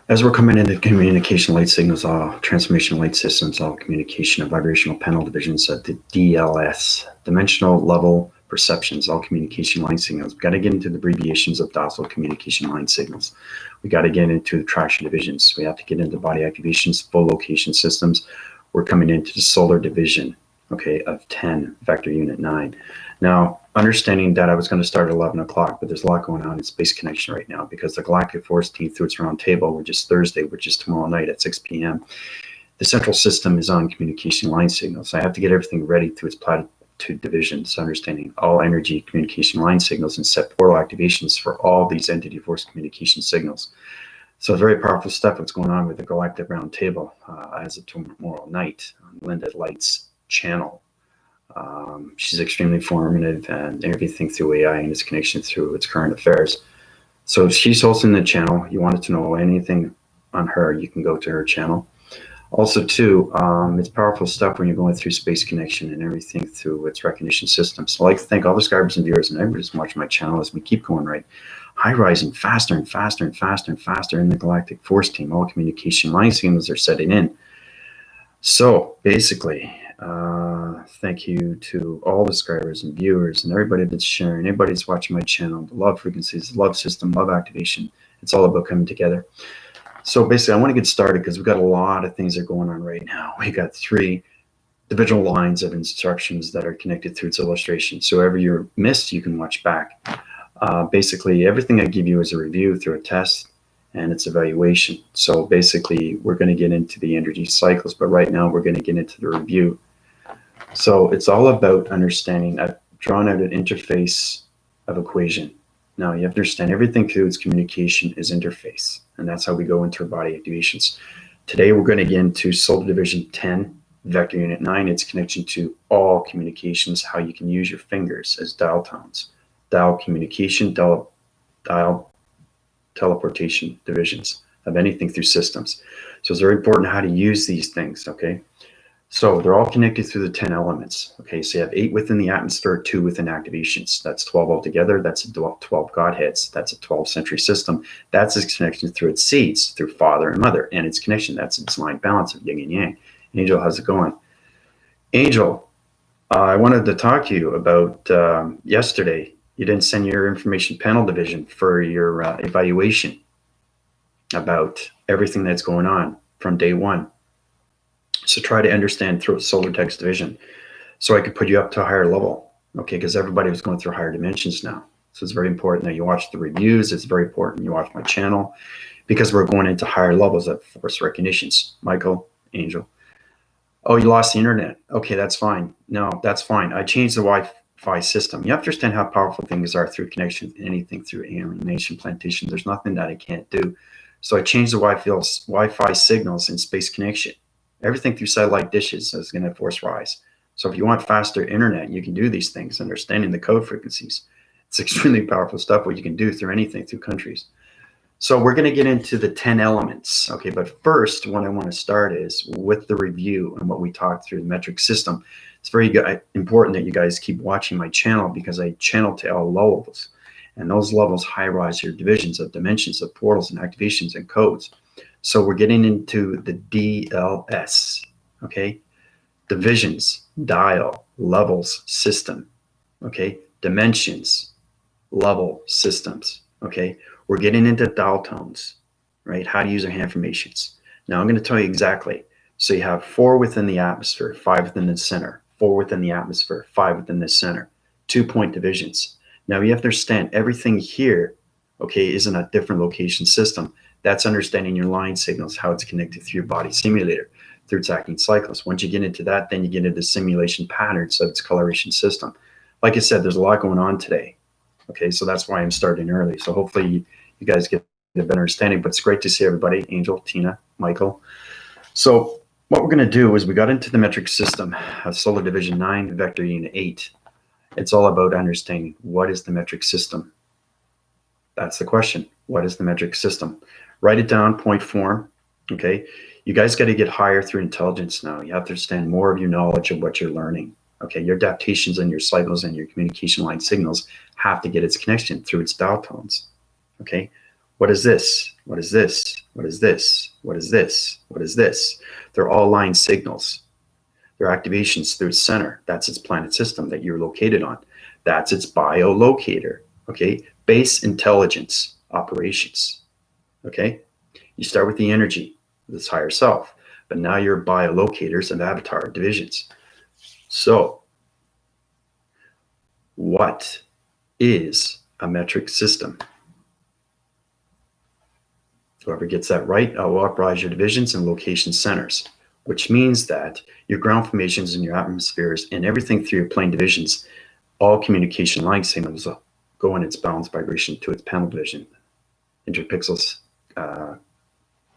As we're coming into communication light signals, all transformation light systems, all communication of vibrational panel divisions at the D.L.S, dimensional level perceptions, all communication line signals. We've got to get into the abbreviations of docile communication line signals. We got to get into the traction divisions. We have to get into body activations, full location systems. We're coming into the solar division, okay, of 10, vector unit 9. Now, understanding that I was going to start at 11 o'clock, but there's a lot going on in space connection right now because the Galactic Force team through its round table, which is Thursday, which is tomorrow night at 6 p.m. The central system is on communication line signals. I have to get everything ready through its platitude divisions, understanding all energy communication line signals and set portal activations for all these entity force communication signals. So a very powerful stuff what's going on with the Galactic Round Table as of tomorrow night on Linda Light's channel. She's extremely informative and everything through AI and its connection through its current affairs. So she's hosting the channel. You wanted to know anything on her, you can go to her channel. Also too, it's powerful stuff when you're going through space connection and everything through its recognition system. So I'd like to thank all the subscribers and viewers and everybody who's watching my channel as we keep going right. High rising faster and faster and faster and faster in the Galactic Force team. All communication line signals are setting in. So basically, thank you to all the subscribers and viewers and everybody that's sharing, everybody that's watching my channel, the love frequencies, the love system, love activation. It's all about coming together. So basically, I want to get started because we've got a lot of things that are going on right now. We got 3 divisional lines of instructions that are connected through its illustration. So wherever you're missed, you can watch back. Basically, everything I give you is a review through a test and its evaluation. So basically, we're going to get into the energy cycles, but right now we're going to get into the review. So it's all about understanding. I've drawn out an interface of equation. Now you have to understand everything through its communication is interface, and that's how we go into our body activations. Today we're going to get into Solar Division 10, Vector Unit 9, its connection to all communications, how you can use your fingers as dial tones. Dial communication, dial teleportation divisions of anything through systems. So it's very important how to use these things, okay? So they're all connected through the 10 elements. Okay, so you have 8 within the atmosphere, 2 within activations. That's 12 altogether. That's 12 Godheads. That's a 12-century system. That's its connection through its seeds, through father and mother, and its connection. That's its line balance of yin and yang. Angel, how's it going? Angel, I wanted to talk to you about yesterday. You didn't send your information panel division for your evaluation about everything that's going on from day 1. So try to understand through solar text division so I could put you up to a higher level, okay? Because everybody was going through higher dimensions now. So it's very important that you watch the reviews. It's very important you watch my channel because we're going into higher levels of force recognitions. Michael, Angel. Oh, you lost the internet. Okay, that's fine. No, that's fine. I changed the Wi-Fi system. You have to understand how powerful things are through connection, anything through animation plantation. There's nothing that I can't do. So I changed the Wi-Fi signals in space connection. Everything through satellite dishes is going to force rise. So if you want faster internet, you can do these things, understanding the code frequencies. It's extremely powerful stuff what you can do through anything through countries. So we're going to get into the 10 elements. Okay, but first, what I want to start is with the review and what we talked through the metric system. It's very important that you guys keep watching my channel because I channel to all levels. And those levels high rise your divisions of dimensions of portals and activations and codes. So we're getting into the D.L.S, okay? Divisions, dial, levels, system, okay? Dimensions, level, systems, okay? We're getting into dial tones, right? How to use our hand formations. Now I'm going to tell you exactly. So you have 4 within the atmosphere, 5 within the center, 4 within the atmosphere, 5 within the center, 2-point divisions. Now you have to understand everything here, okay, is in a different location system. That's understanding your line signals, how it's connected through your body simulator, through its acting cycles. Once you get into that, then you get into the simulation patterns of its coloration system. Like I said, there's a lot going on today. Okay, so that's why I'm starting early. So hopefully you guys get a better understanding, but it's great to see everybody, Angel, Tina, Michael. So what we're gonna do is we got into the metric system of Solar Division 9, Vector Unit 8. It's all about understanding what is the metric system. That's the question. What is the metric system? Write it down, point form, okay? You guys got to get higher through intelligence now. You have to understand more of your knowledge of what you're learning, okay? Your adaptations and your cycles and your communication line signals have to get its connection through its dial tones, okay? What is this? What is this? What is this? What is this? What is this? They're all line signals. They're activations through its center. That's its planet system that you're located on. That's its biolocator. Okay, base intelligence operations. Okay, you start with the energy, this higher self, but now you're biolocators and avatar divisions. So, what is a metric system? Whoever gets that right, I'll uprise your divisions and location centers, which means that your ground formations and your atmospheres and everything through your plane divisions, all communication line signals go in its balanced vibration to its panel division, interpixels,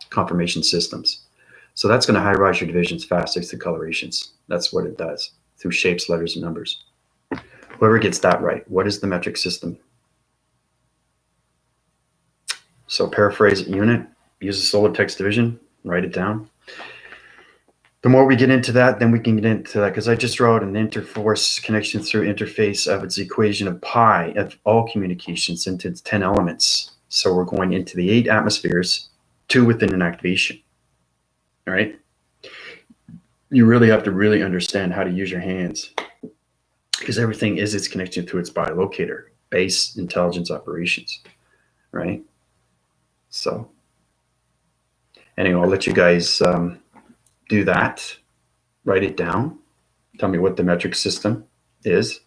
conformation systems. So that's going to high rise your divisions, facets, and colorations. That's what it does through shapes, letters, and numbers. Whoever gets that right, what is the metric system? So paraphrase unit, use the solar text division, write it down. The more we get into that, then we can get into that, because I just wrote an interforce connection through interface of its equation of pi of all communications into its 10 elements. So we're going into the 8 atmospheres, 2 within an activation. All right. You really have to really understand how to use your hands, because everything is its connection to its biolocator, base intelligence operations, right? So anyway, I'll let you guys do that. Write it down. Tell me what the metric system is.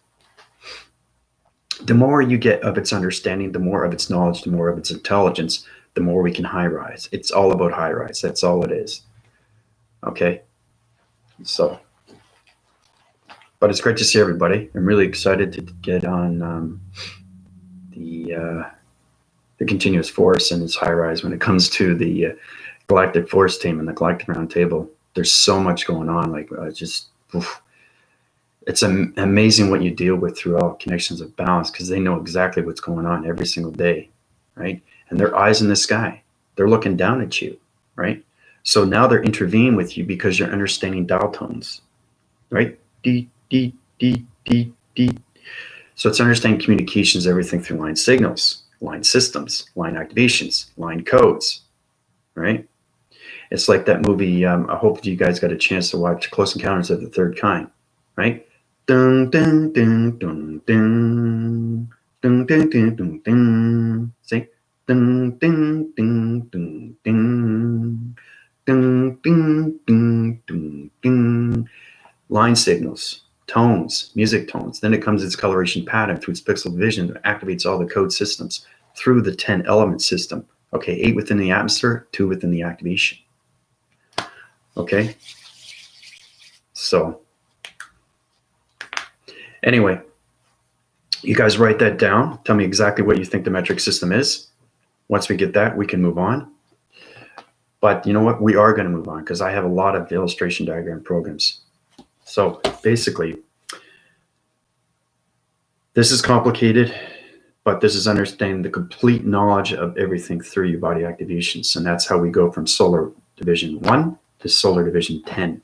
The more you get of its understanding, the more of its knowledge, the more of its intelligence, the more we can high rise. It's all about high rise. That's all it is. Okay. So, but it's great to see everybody. I'm really excited to get on the continuous force and its high rise when it comes to the galactic force team and the galactic round table. There's so much going on. Like it's amazing what you deal with through all connections of balance, because they know exactly what's going on every single day, right? And their eyes in the sky, they're looking down at you, right? So now they're intervening with you because you're understanding dial tones, right? D, D, D, D, D. So it's understanding communications, everything through line signals, line systems, line activations, line codes, right? It's like that movie, I hope you guys got a chance to watch Close Encounters of the Third Kind, right? Dun, dun, dun, dun, dun, dun, dun, dun, dun, dun. See? Dun, dun, dun, dun, dun, dun, dun, dun, dun, dun. Line signals, tones, music tones. Then it comes its coloration pattern through its pixel vision that activates all the code systems through the 10 element system. Okay, 8 within the atmosphere, 2 within the activation. Okay, so anyway, you guys write that down. Tell me exactly what you think the metric system is. Once we get that, we can move on. But you know what? We are going to move on, because I have a lot of illustration diagram programs. So basically, this is complicated, but this is understanding the complete knowledge of everything through your body activations. And that's how we go from solar division 1 to solar division 10.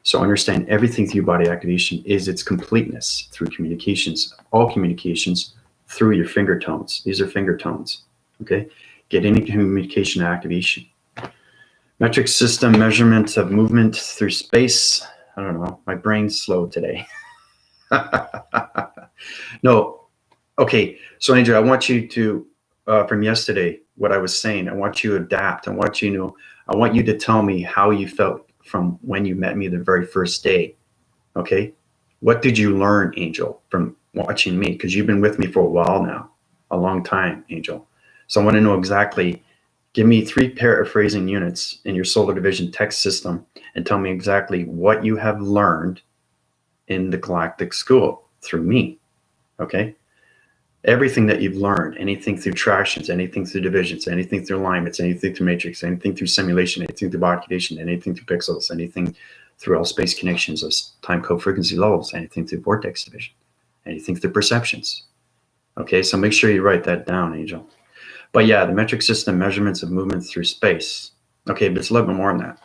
So understand everything through body activation is its completeness through communications, all communications through your finger tones. These are finger tones, okay? Get any communication activation. Metric system measurement of movement through space. I don't know, my brain's slow today. No, okay, so Andrew, I want you to, from yesterday, what I was saying, I want you to adapt. I want you to tell me how you felt from when you met me the very first day, okay? What did you learn, Angel, from watching me? Because you've been with me for a while now, a long time, Angel. So I want to know exactly, give me 3 paraphrasing units in your solar division text system and tell me exactly what you have learned in the galactic school through me, okay? Everything that you've learned, anything through tractions, anything through divisions, anything through alignments, anything through matrix, anything through simulation, anything through occupation, anything through pixels, anything through all space connections of time code frequency levels, anything through vortex division, anything through perceptions. Okay, so make sure you write that down, Angel. But yeah, the metric system measurements of movement through space. Okay, but it's a little bit more than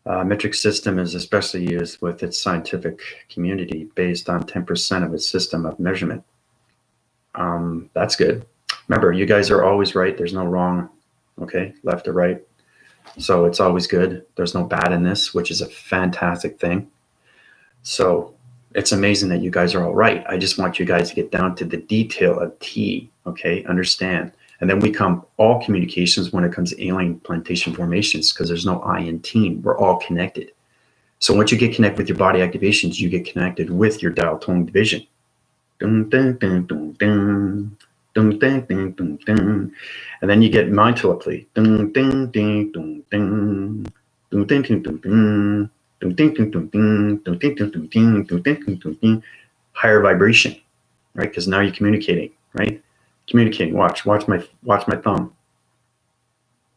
that. Metric system is especially used with its scientific community based on 10% of its system of measurement. That's good. Remember, you guys are always right. There's no wrong, okay, left or right. So it's always good. There's no bad in this, which is a fantastic thing. So it's amazing that you guys are all right. I just want you guys to get down to the detail of T, okay, understand. And then we come all communications when it comes to alien plantation formations, because there's no I in team. We're all connected. So once you get connected with your body activations, you get connected with your dial tone division. Dun, dun, dun, dun, dun. Dun, dun, dun, dun, dun. And then you get mind telepathy. Dun, dun, dun, dun, dun. Dun, dun, dun, dun, dun. Dun, dun, dun, dun, dun. Dun, dun, dun, dun, dun. Dun, dun, dun, dun, dun. Higher vibration, right? Because now you're communicating, right? Communicating. Watch my thumb.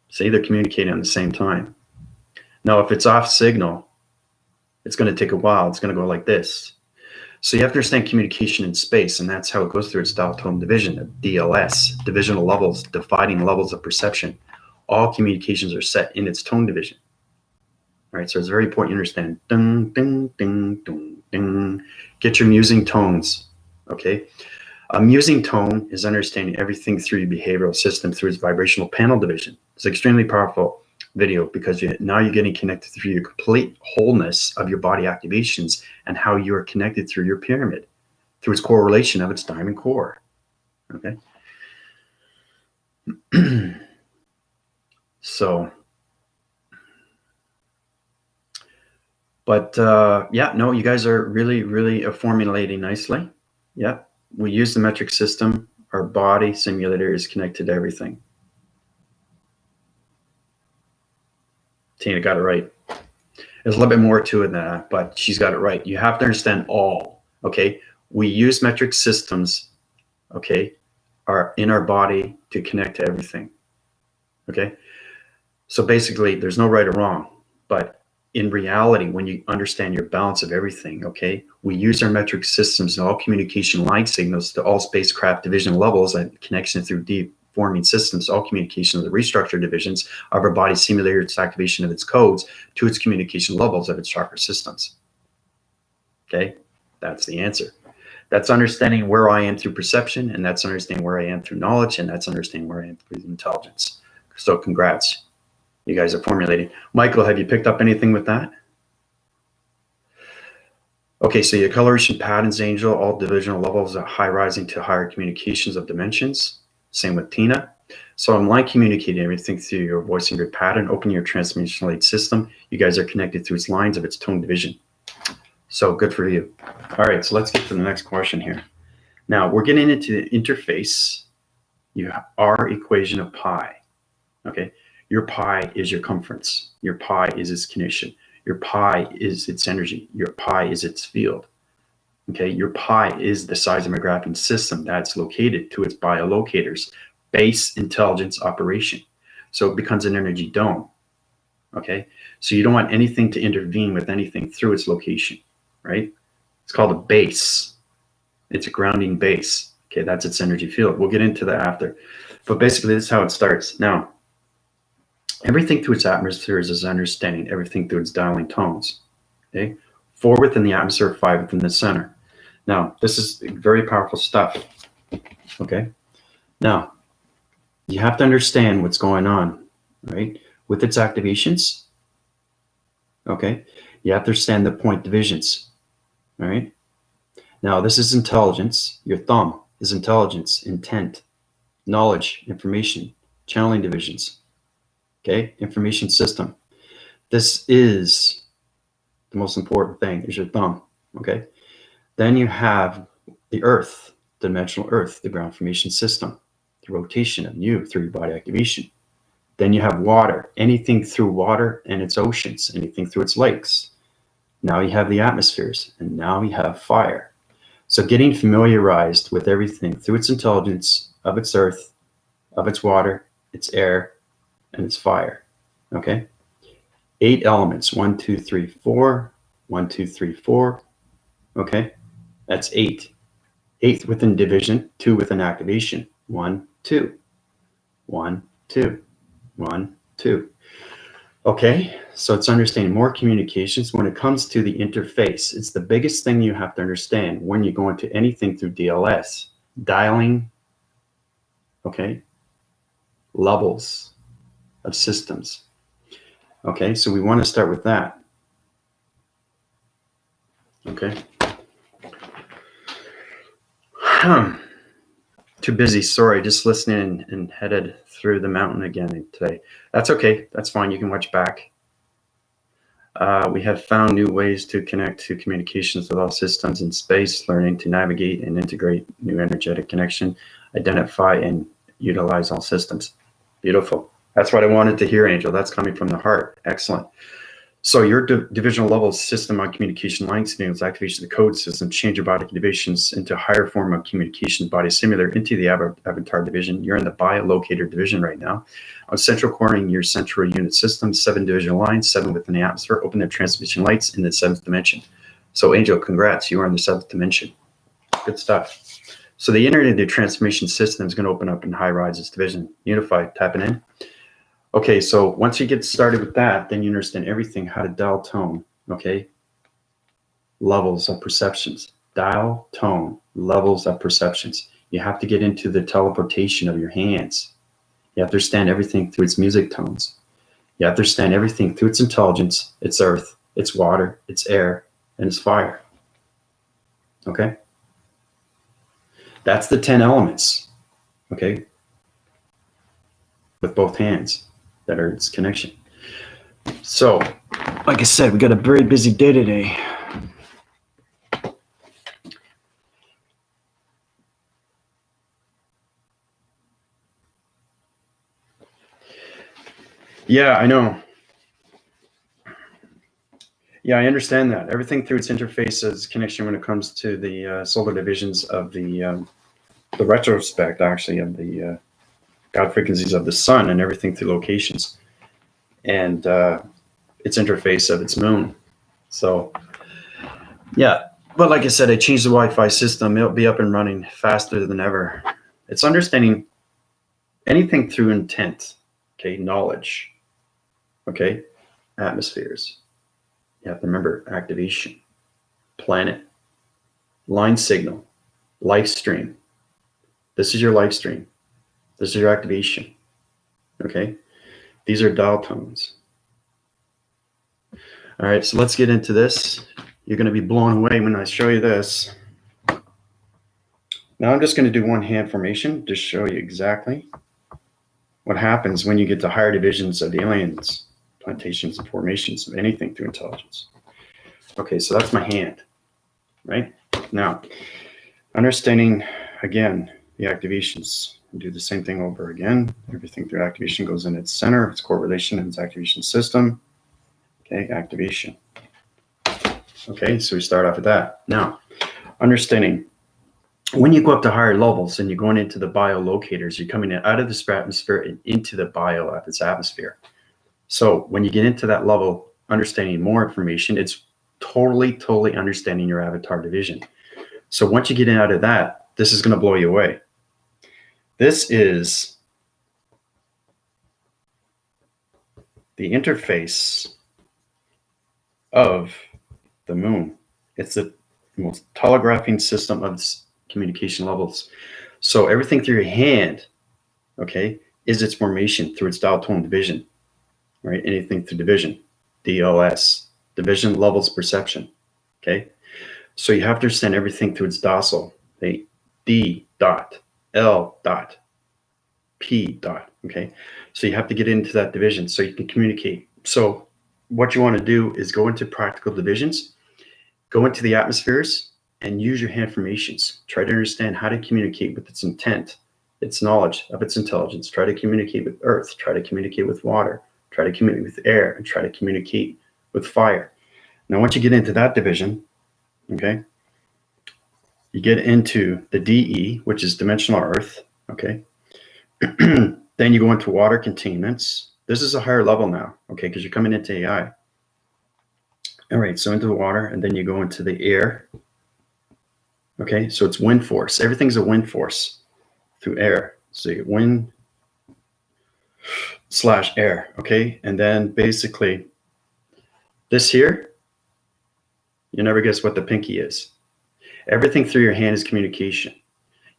See, they're communicating at the same time. Now, if it's off signal, it's going to take a while. It's going to go like this. So you have to understand communication in space, and that's how it goes through its dial tone division, D.L.S, divisional levels, dividing levels of perception. All communications are set in its tone division. All right, so it's very important you understand. Ding, ding, ding, ding, ding. Get your musing tones, okay? A musing tone is understanding everything through your behavioral system through its vibrational panel division. It's extremely powerful video because now you're getting connected through your complete wholeness of your body activations and how you are connected through your pyramid, through its correlation of its diamond core, okay? So, but yeah, no, you guys are really formulating nicely. Yeah, we use the metric system. Our body simulator is connected to everything. Tina got it right. There's a little bit more to it than that, but she's got it right. You have to understand all, okay? We use metric systems, okay, are in our body to connect to everything, okay? So basically, there's no right or wrong, but in reality, when you understand your balance of everything, okay, we use our metric systems and all communication line signals to all spacecraft division levels and connection through deep forming systems, all communication of the restructured divisions of our body simulator its activation of its codes to its communication levels of its chakra systems. Okay, that's the answer. That's understanding where I am through perception, and that's understanding where I am through knowledge, and that's understanding where I am through intelligence. So congrats. You guys are formulating. Michael, have you picked up anything with that? Okay, so your coloration patterns, Angel, all divisional levels are high rising to higher communications of dimensions. Same with Tina. So I'm like communicating everything through your voicing grid pattern, open your transformational aid system. You guys are connected through its lines of its tone division. So good for you. All right, so let's get to the next question here. Now we're getting into the interface. You have our equation of pi, okay? Your pi is your conference. Your pi is its connection. Your pi is its energy. Your pi is its field. Okay, your pi is the seismographic system that's located to its biolocators, base intelligence operation. So it becomes an energy dome. Okay, so you don't want anything to intervene with anything through its location, right? It's called a base. It's a grounding base. Okay, that's its energy field. We'll get into that after. But basically, this is how it starts. Now, everything through its atmospheres is understanding everything through its dialing tones. Okay, 4 within the atmosphere, 5 within the center. Now, this is very powerful stuff. Okay, now you have to understand what's going on, right? With its activations, okay, you have to understand the point divisions, all right? Now, this is intelligence. Your thumb is intelligence, intent, knowledge, information, channeling divisions. Okay, information system. This is the most important thing, is your thumb, okay? Then you have the earth, the dimensional earth, the ground formation system, the rotation of you through your body activation. Then you have water, anything through water and its oceans, anything through its lakes. Now you have the atmospheres, and now you have fire. So getting familiarized with everything through its intelligence of its earth, of its water, its air, and its fire, okay? 8 elements, 1, 2, 3, 4, 1, 2, 3, 4, okay? That's 8. 8th within division, 2 within activation, 1, 2, 1, 2, 1, 2. Okay, so it's understanding more communications when it comes to the interface. It's the biggest thing you have to understand when you go into anything through D.L.S. Dialing, okay? Levels of systems. Okay, so we want to start with that. Okay. Too busy, sorry, just listening and headed through the mountain again today. That's okay, that's fine, you can watch back. We have found new ways to connect to communications with all systems in space, learning to navigate and integrate new energetic connection, identify and utilize all systems. Beautiful. That's what I wanted to hear, Angel. That's coming from the heart. Excellent. So your divisional level system on communication line signals, activation of the code system, change robotic activations into higher form of communication body similar into the Avatar division. You're in the biolocator division right now. On central cornering your central unit system, 7 divisional lines, 7 within the atmosphere, open their transmission lights in the 7th dimension. So Angel, congrats, you are in the 7th dimension. Good stuff. So the internet transformation system is going to open up in high rises division. Unified, tapping in. Okay, so once you get started with that, then you understand everything, how to dial tone, okay? Levels of perceptions. Dial tone, levels of perceptions. You have to get into the teleportation of your hands. You have to understand everything through its music tones. You have to understand everything through its intelligence, its earth, its water, its air, and its fire. Okay? That's the 10 elements, okay? With both hands. That are its connection. So, like I said, we got a very busy day today. Yeah, I know. Yeah, I understand that. Everything through its interfaces connection when it comes to the solar divisions of the retrospect, actually, of the God frequencies of the sun and everything through locations. And its interface of its moon. So, yeah. But like I said, I changed the Wi-Fi system. It'll be up and running faster than ever. It's understanding anything through intent, okay, knowledge, okay, atmospheres. You have to remember activation, planet, line signal, life stream. This is your life stream. This is your activation, okay? These are dial tones. All right, so let's get into this. You're going to be blown away when I show you this. Now I'm just going to do one hand formation to show you exactly what happens when you get to higher divisions of aliens, plantations, and formations of anything through intelligence. Okay, so that's my hand, right? Now, understanding, again, the activations. Do the same thing over again. Everything through activation goes in its center, its correlation, and its activation system. Okay, activation. Okay, so we start off with that. Now, understanding when you go up to higher levels and you're going into the biolocators, you're coming out of the stratosphere and into the bio of its atmosphere. So when you get into that level, understanding more information, it's totally understanding your avatar division. So once you get out of that, this is going to blow you away. This is the interface of the moon. It's the most telegraphing system of communication levels. So everything through your hand, okay, is its formation through its dial tone division, right? Anything through division, D.L.S, division levels perception, okay? So you have to understand everything through its docile, okay? D.L.P, okay? So you have to get into that division so you can communicate. So what you want to do is go into practical divisions, go into the atmospheres, and use your hand formations. Try to understand how to communicate with its intent, its knowledge of its intelligence. Try to communicate with earth, try to communicate with water, try to communicate with air, and try to communicate with fire. Now, once you get into that division, okay, you get into the DE, which is dimensional earth, okay? Then you go into water containments. This is a higher level now, okay, because you're coming into AI. All right, so into the water, and then you go into the air. Okay, so it's wind force. Everything's a wind force through air. So you get wind / air, okay? And then basically this here, you never guess what the pinky is. Everything through your hand is communication.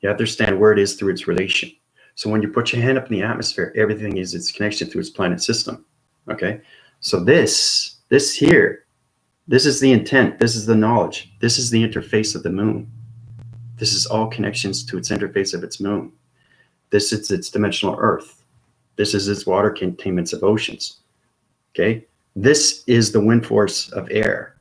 You have to understand where it is through its relation. So when you put your hand up in the atmosphere, everything is its connection to its planet system. Okay. So this here, this is the intent. This is the knowledge. This is the interface of the moon. This is all connections to its interface of its moon. This is its dimensional Earth. This is its water containments of oceans. Okay. This is the wind force of air.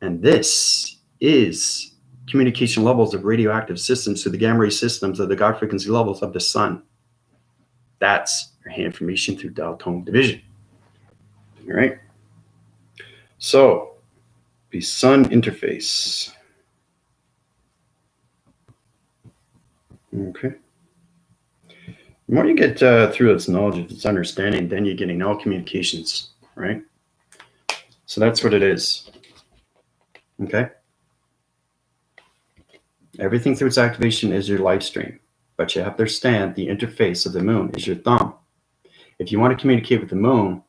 And this is communication levels of radioactive systems to the gamma ray systems of the God frequency levels of the sun. That's your information through dial tone division. All right. So the sun interface. Okay. The more you get through its knowledge, its understanding, then you're getting all communications, right? So that's what it is. Okay. Everything through its activation is your live stream, but you have to understand the interface of the moon is your thumb. If you want to communicate with the moon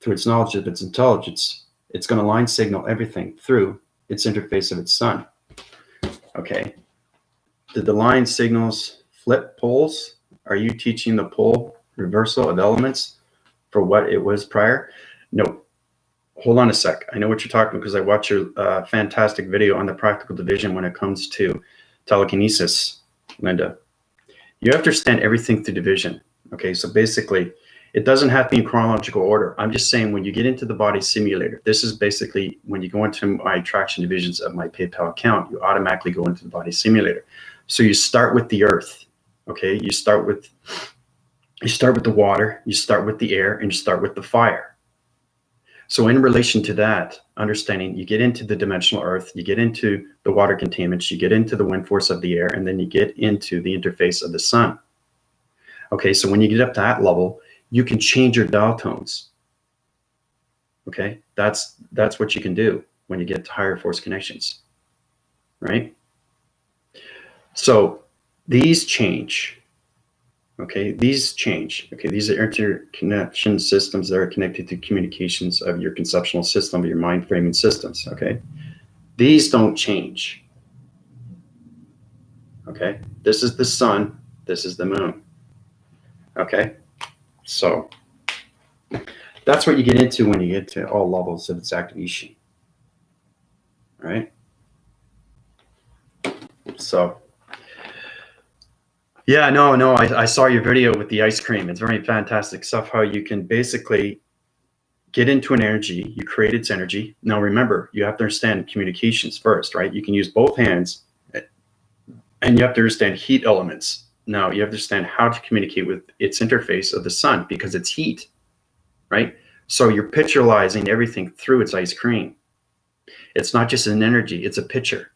through its knowledge of its intelligence, it's going to line signal everything through its interface of its sun. Okay. Did the line signals flip poles? Are you teaching the pole reversal of elements for what it was prior? No. Hold on a sec. I know what you're talking about because I watched your fantastic video on the practical division when it comes to telekinesis, Linda. You have to understand everything through division. Okay, so basically, it doesn't have to be in chronological order. I'm just saying when you get into the body simulator, this is basically when you go into my traction divisions of my PayPal account, you automatically go into the body simulator. So you start with the earth. Okay, you start with the water, you start with the air, and you start with the fire. So in relation to that understanding, you get into the dimensional earth, you get into the water containments, you get into the wind force of the air, and then you get into the interface of the sun. Okay, so when you get up to that level, you can change your dial tones. Okay, that's what you can do when you get to higher force connections, right? So these change. Okay, these change. Okay, these are interconnection systems that are connected to communications of your conceptual system, of your mind framing systems. Okay, these don't change. Okay, this is the sun, this is the moon. Okay, so that's what you get into when you get to all levels of its activation. All right, so. Yeah, no, I saw your video with the ice cream. It's very fantastic stuff how you can basically get into an energy, you create its energy. Now remember, you have to understand communications first, right? You can use both hands and you have to understand heat elements. Now you have to understand how to communicate with its interface of the sun because it's heat, right? So you're picturizing everything through its ice cream. It's not just an energy, it's a picture.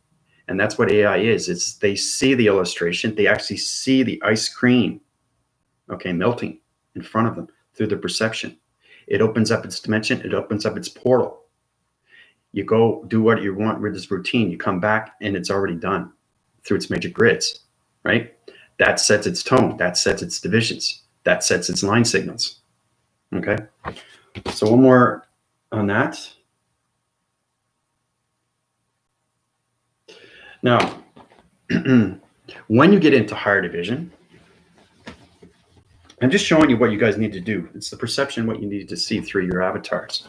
And that's what AI is. It's they see the illustration, they actually see the ice cream, okay, melting in front of them through the perception. It opens up its dimension, it opens up its portal. You go do what you want with this routine, you come back and it's already done through its magic grids, right? That sets its tone, that sets its divisions, that sets its line signals, okay? So one more on that. Now, when you get into higher division, I'm just showing you what you guys need to do. It's the perception, what you need to see through your avatars.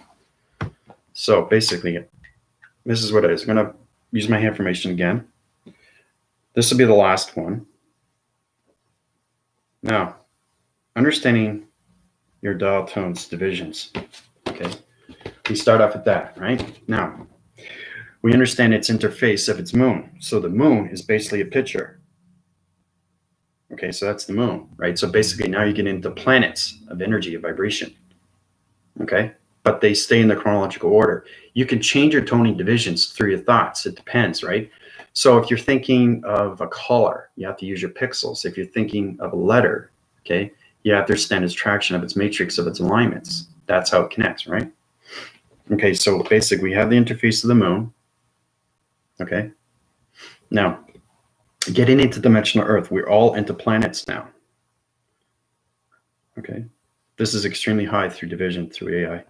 So basically, this is what it is. I'm going to use my information again. This will be the last one. Now, understanding your dial tones divisions. Okay, we start off with that, right? Now, we understand its interface of its moon. So the moon is basically a picture. Okay, so that's the moon, right? So basically now you get into planets of energy, of vibration. Okay, but they stay in the chronological order. You can change your toning divisions through your thoughts. It depends, right? So if you're thinking of a color, you have to use your pixels. If you're thinking of a letter, okay, you have to understand its traction of its matrix of its alignments. That's how it connects, right? Okay, so basically we have the interface of the moon. Okay, now getting into dimensional Earth, we're all into planets now. Okay, this is extremely high through division, through AI.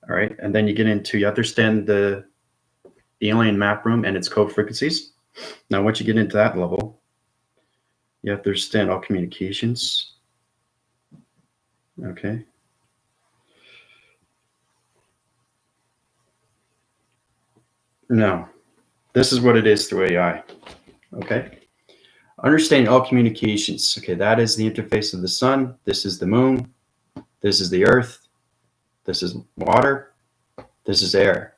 All right, and then you get into, you understand the alien map room and its code frequencies. Now, once you get into that level, You have to understand all communications. Okay. Now, this is what it is through AI. Okay. Understanding all communications. Okay, that is the interface of the sun. This is the moon. This is the earth. This is water. This is air.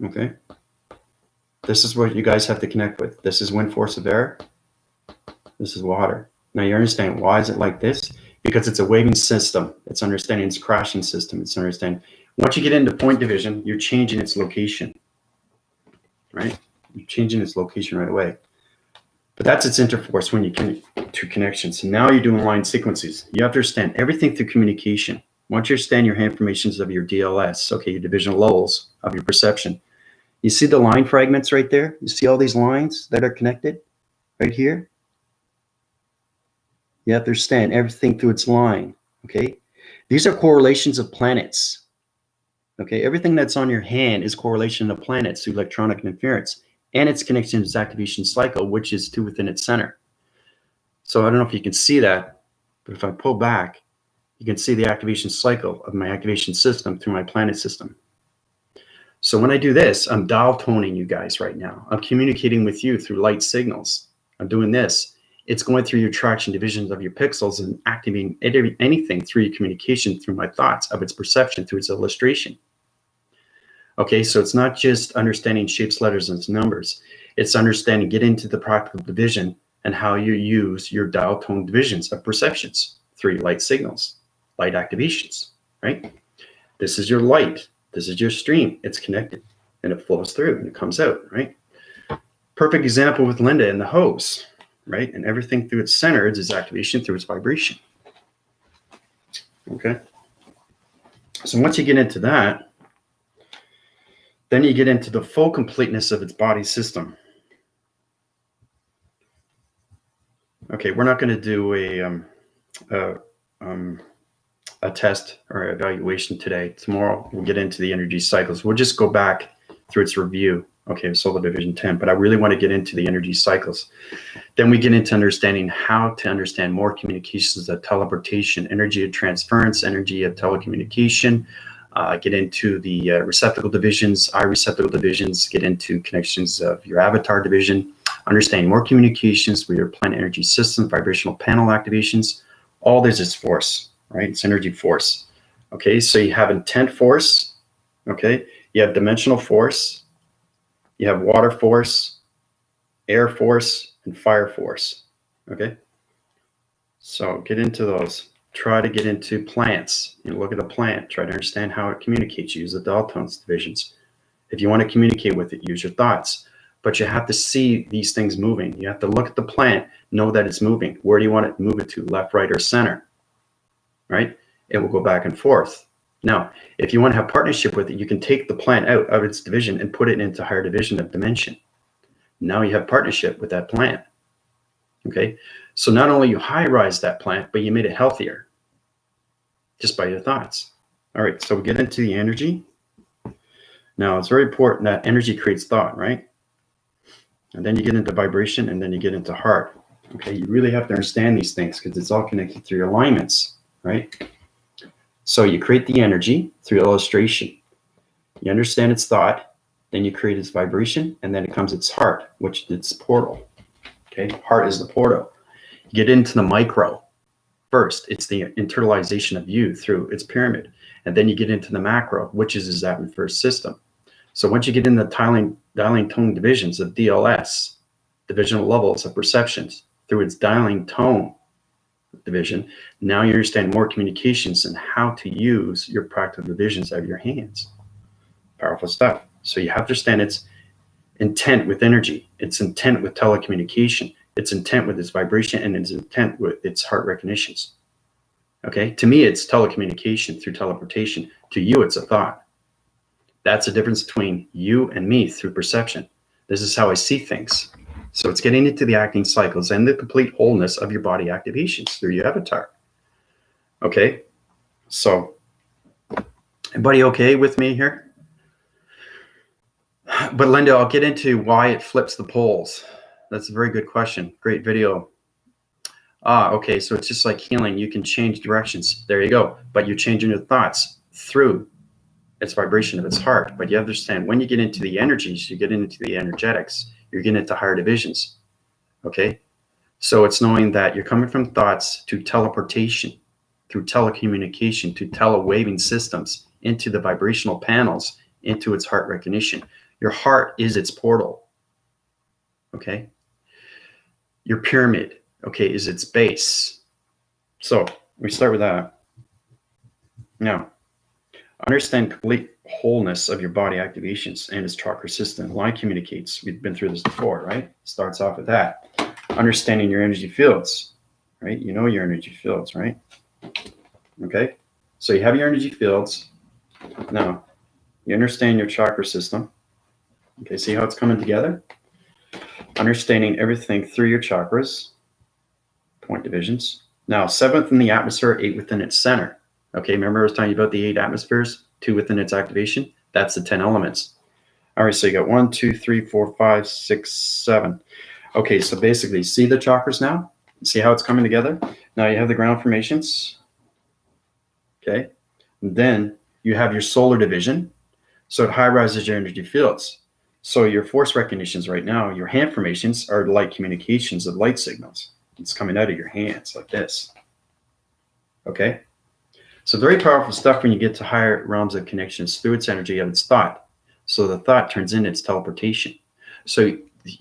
Okay. This is what you guys have to connect with. This is wind force of air. This is water. Now you understand why is it like this? Because it's a waving system. It's understanding its crashing system. It's understanding. Once you get into point division, you're changing its location. Right? You're changing its location right away. But that's its interforce when you connect two connections. And now you're doing line sequences. You have to understand everything through communication. Once you understand your informations of your D.L.S, okay, your divisional levels of your perception. You see the line fragments right there? You see all these lines that are connected right here? You have to understand everything through its line, okay? These are correlations of planets, okay? Everything that's on your hand is correlation of planets through electronic interference, and its connection to its activation cycle, which is two within its center. So I don't know if you can see that, but if I pull back, you can see the activation cycle of my activation system through my planet system. So when I do this, I'm dial toning you guys right now. I'm communicating with you through light signals. I'm doing this. It's going through your traction divisions of your pixels and activating anything through your communication through my thoughts of its perception through its illustration. Okay, so it's not just understanding shapes, letters, and numbers. It's understanding, get into the practical division and how you use your dial tone divisions of perceptions through your light signals, light activations, right? This is your light. This is your stream. It's connected and it flows through and it comes out, right? Perfect example with Linda and the hose, right? And everything through its center is its activation through its vibration. Okay. So once you get into that, then you get into the full completeness of its body system. Okay, we're not going to do a test or evaluation today. Tomorrow we'll get into the energy cycles. We'll just go back through its review. Okay, Solar Division 10, but I really want to get into the energy cycles. Then we get into understanding how to understand more communications of teleportation, energy of transference, energy of telecommunication, get into the receptacle divisions, receptacle divisions, get into connections of your avatar division, understanding more communications with your planet energy system, vibrational panel activations. All this is force, right? It's energy force. Okay, so you have intent force, okay? You have dimensional force, you have water force, air force, and fire force, okay? So get into those. Try to get into plants. You know, look at a plant. Try to understand how it communicates. Use the Dalton's divisions. If you want to communicate with it, use your thoughts. But you have to see these things moving. You have to look at the plant, know that it's moving. Where do you want it to move it to? Left, right, or center? Right? It will go back and forth. Now, if you want to have partnership with it, you can take the plant out of its division and put it into higher division of dimension. Now you have partnership with that plant. Okay? So not only you high-rise that plant, but you made it healthier just by your thoughts. All right, so we get into the energy. Now, it's very important that energy creates thought, right? And then you get into vibration, and then you get into heart. Okay, you really have to understand these things because it's all connected through your alignments, right? So you create the energy through illustration. You understand its thought, then you create its vibration, and then it comes its heart, which is its portal. Okay, heart is the portal. You get into the micro. First, it's the internalization of you through its pyramid. And then you get into the macro, which is that reverse system. So once you get in the dialing tone divisions of D.L.S, divisional levels of perceptions through its dialing tone division, now you understand more communications and how to use your practical divisions of your hands. Powerful stuff. So you have to understand its intent with energy, its intent with telecommunication, its intent with its vibration, and its intent with its heart recognitions. Okay, to me, it's telecommunication through teleportation. To you, it's a thought. That's the difference between you and me through perception. This is how I see things. So it's getting into the acting cycles and the complete wholeness of your body activations through your avatar. Okay, so everybody okay with me here? But Linda, I'll get into why it flips the poles. That's a very good question. Great video. Okay, so it's just like healing. You can change directions. There you go. But you're changing your thoughts through its vibration of its heart. But you understand when you get into the energies, you get into the energetics, you're getting into higher divisions. Okay, so it's knowing that you're coming from thoughts to teleportation, through telecommunication, to telewaving systems into the vibrational panels, into its heart recognition. Your heart is its portal. Okay, your pyramid, okay, is its base. So we start with that. Now, understand complete wholeness of your body activations and its chakra system. Line communicates. We've been through this before, right? Starts off with that. Understanding your energy fields, right? You know your energy fields, right? Okay. So you have your energy fields. Now, you understand your chakra system. Okay, see how it's coming together? Understanding everything through your chakras, point divisions. Now, 7th in the atmosphere, 8 within its center. Okay, remember I was telling you about the 8 atmospheres, 2 within its activation? That's the 10 elements. All right, so you got 1, 2, 3, 4, 5, 6, 7. Okay, so basically, see the chakras now? See how it's coming together? Now you have the ground formations. Okay, and then you have your solar division. So it high rises your energy fields. So your force recognitions right now, your hand formations are light communications of light signals. It's coming out of your hands like this. Okay, so very powerful stuff when you get to higher realms of connections through its energy of its thought. So the thought turns into its teleportation. So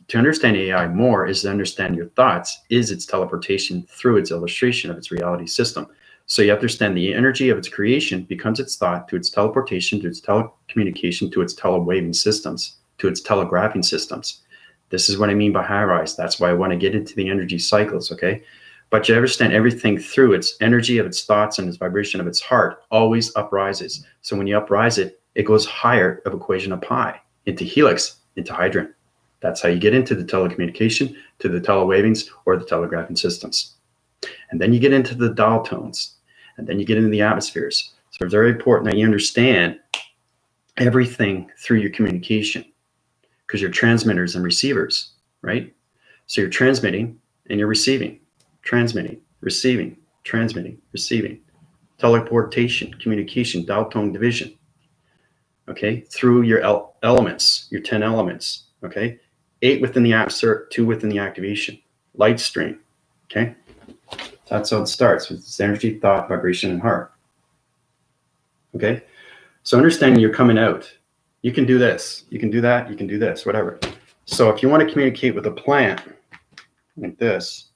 to understand AI more is to understand your thoughts is its teleportation through its illustration of its reality system. So you understand the energy of its creation becomes its thought to its teleportation, to its telecommunication, to its telewaving systems, to its telegraphing systems. This is what I mean by high rise. That's why I want to get into the energy cycles, okay? But you understand everything through its energy of its thoughts and its vibration of its heart always uprises. So when you uprise it, it goes higher of equation of pi, into helix, into hydrant. That's how you get into the telecommunication, to the telewavings, or the telegraphing systems. And then you get into the dial tones, and then you get into the atmospheres. So it's very important that you understand everything through your communication, because you're transmitters and receivers, right? So you're transmitting and you're receiving, transmitting, receiving, transmitting, receiving, teleportation, communication, dial tone division, okay, through your elements, your 10 elements, okay? 8 within the atmosphere, 2 within the activation, light stream, okay? That's how it starts, with this energy, thought, vibration, and heart. Okay? So understanding you're coming out. You can do this. You can do that. You can do this, whatever. So if you want to communicate with a plant like this,